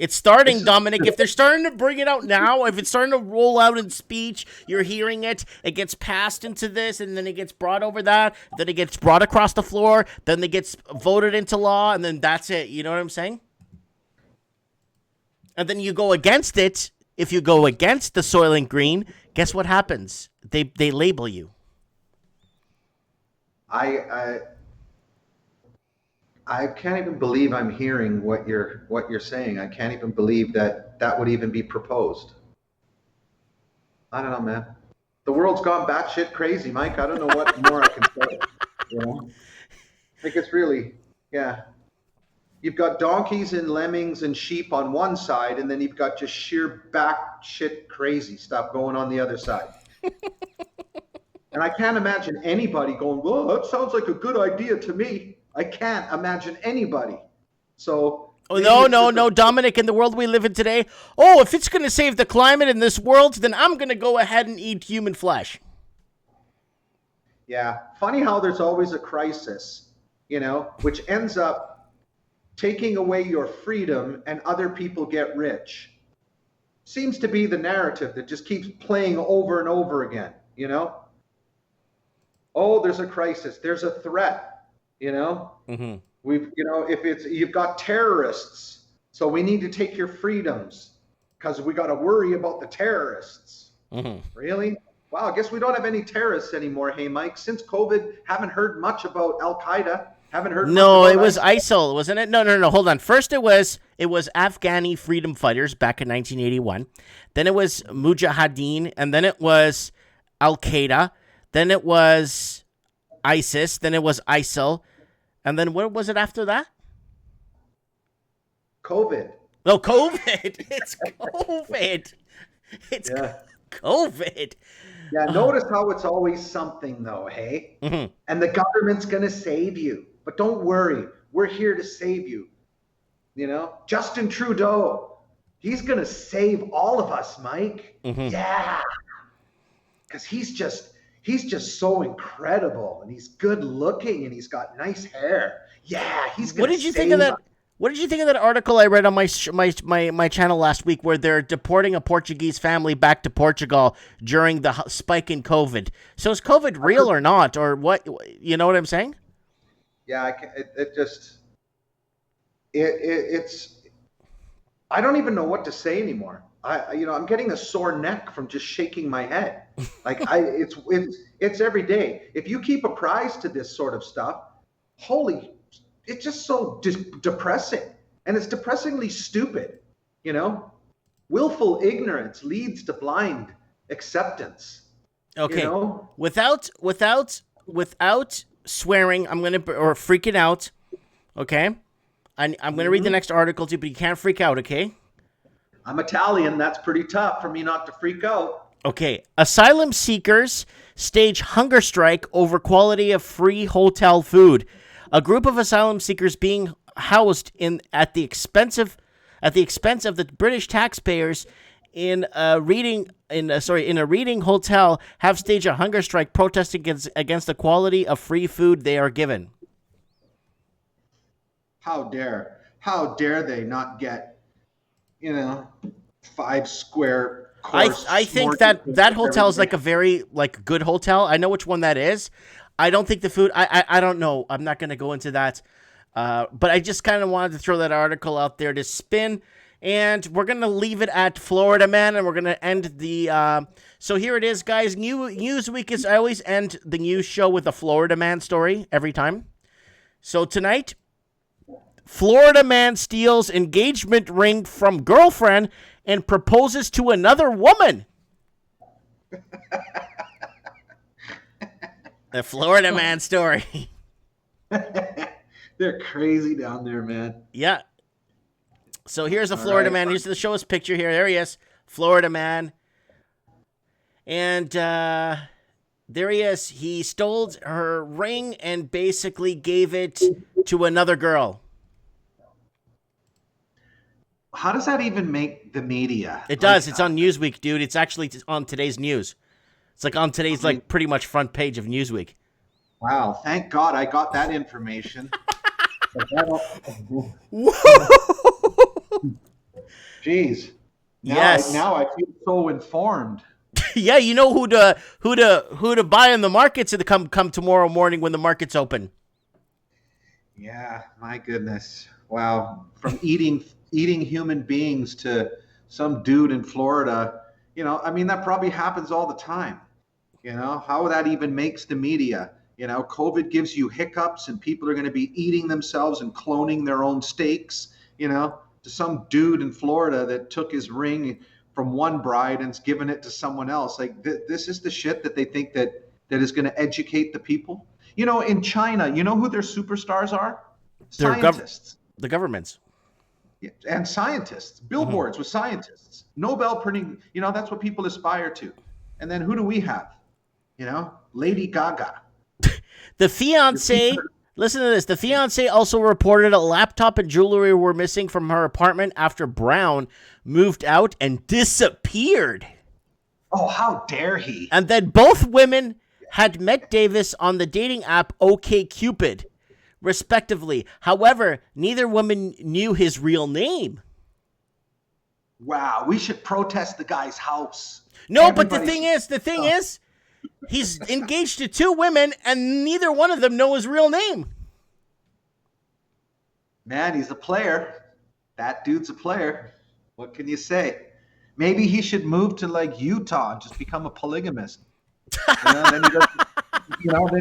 It's starting, Dominic. If they're starting to bring it out now, if it's starting to roll out in speech, you're hearing it, it gets passed into this, and then it gets brought over that, then it gets brought across the floor, then it gets voted into law, and then that's it. You know what I'm saying? And then you go against it. If you go against the Soylent Green, guess what happens? They label you. I can't even believe I'm hearing what you're saying. I can't even believe that would even be proposed. I don't know, man. The world's gone batshit crazy, Mike. I don't know what more I can say. You know, I think it's really, yeah. You've got donkeys and lemmings and sheep on one side, and then you've got just sheer batshit crazy stuff going on the other side. And I can't imagine anybody going, "Well, that sounds like a good idea to me." I can't imagine anybody. So no, Dominic, in the world we live in today, if it's going to save the climate in this world, then I'm going to go ahead and eat human flesh. Yeah. Funny how there's always a crisis, which ends up taking away your freedom and other people get rich. Seems to be the narrative that just keeps playing over and over again, Oh, there's a crisis. There's a threat. Mm-hmm. You've got terrorists, so we need to take your freedoms because we got to worry about the terrorists. Mm-hmm. Really? Wow, I guess we don't have any terrorists anymore. Hey, Mike, since COVID, haven't heard much about Al Qaeda. Haven't heard. No, it was ISIL, wasn't it? No. Hold on. First, it was Afghani freedom fighters back in 1981. Then it was Mujahideen, and then it was Al Qaeda. Then it was ISIS. Then it was ISIL. And then what was it after that? COVID. No, COVID. It's COVID. It's COVID. Yeah, notice how it's always something, though, hey? Mm-hmm. And the government's going to save you. But don't worry. We're here to save you. Justin Trudeau, he's going to save all of us, Mike. Mm-hmm. Yeah. Because he's just so incredible, and he's good looking, and he's got nice hair. Yeah, he's gonna. What did you think of that? What did you think of that article I read on my channel last week, where they're deporting a Portuguese family back to Portugal during the spike in COVID? So is COVID real or not, or what? You know what I'm saying? Yeah, it's. I don't even know what to say anymore. I'm getting a sore neck from just shaking my head. Like it's every day. If you keep apprised to this sort of stuff, it's just so depressing, and it's depressingly stupid. Willful ignorance leads to blind acceptance. Okay. Without swearing, I'm gonna or freaking out. Okay. I'm gonna read the next article too, but you can't freak out. Okay. I'm Italian. That's pretty tough for me not to freak out. Okay. Asylum seekers stage hunger strike over quality of free hotel food. A group of asylum seekers being housed at the expense of the British taxpayers in a reading hotel have staged a hunger strike protesting against the quality of free food they are given. How dare they not get 5 square course. I think that hotel is like a very good hotel. I know which one that is. I don't think the food. I don't know. I'm not going to go into that. But I just kind of wanted to throw that article out there to spin. And we're going to leave it at Florida Man, and we're going to end the... so here it is, guys. Newsweek is... I always end the news show with a Florida Man story every time. So tonight, Florida man steals engagement ring from girlfriend and proposes to another woman. The Florida man story. They're crazy down there, man. Yeah. So here's a Florida man. Here's the show us picture here. There he is. Florida man. And there he is. He stole her ring and basically gave it to another girl. How does that even make the media? It does. It's on Newsweek, dude. It's actually on today's news. It's like on today's like pretty much front page of Newsweek. Wow. Thank God I got that information. Jeez. Now I feel so informed. Yeah, you know who to buy in the markets to come tomorrow morning when the markets open. Yeah, my goodness. Wow. From eating human beings to some dude in Florida, I mean, that probably happens all the time. How that even makes the media. COVID gives you hiccups and people are going to be eating themselves and cloning their own steaks, to some dude in Florida that took his ring from one bride and's given it to someone else. Like this is the shit that they think that is going to educate the people. In China, who their superstars are? Scientists. The governments. Yeah, and scientists. Billboards with scientists. Nobel printing, that's what people aspire to. And then who do we have? Lady Gaga. The fiance, listen to this. The fiance also reported a laptop and jewelry were missing from her apartment after Brown moved out and disappeared. Oh, how dare he? And then both women had met Davis on the dating app OkCupid, respectively. However, neither woman knew his real name. Wow, we should protest the guy's house. No, but the thing is, he's engaged to two women, and neither one of them know his real name. Man, he's a player. That dude's a player. What can you say? Maybe he should move to like Utah and just become a polygamist. Then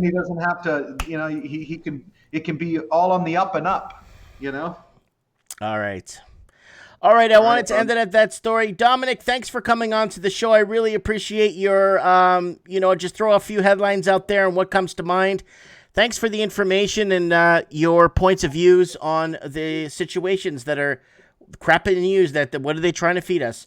he doesn't have to. He can. It can be all on the up and up. All right. I wanted to end it at that story. Dominic, thanks for coming on to the show. I really appreciate your, just throw a few headlines out there and what comes to mind. Thanks for the information and your points of views on the situations that are crap in the news. That what are they trying to feed us?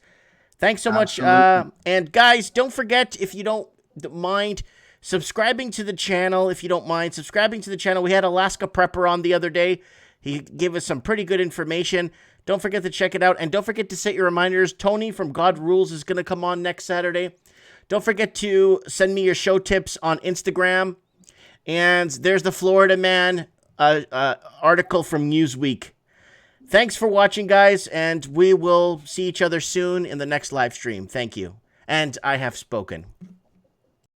Thanks so much. And guys, don't forget, if you don't mind, subscribing to the channel. If you don't mind subscribing to the channel, we had Alaska Prepper on the other day. He gave us some pretty good information. Don't forget to check it out. And don't forget to set your reminders. Tony from God Rules is going to come on next Saturday. Don't forget to send me your show tips on Instagram. And there's the Florida Man article from Newsweek. Thanks for watching, guys. And we will see each other soon in the next live stream. Thank you. And I have spoken.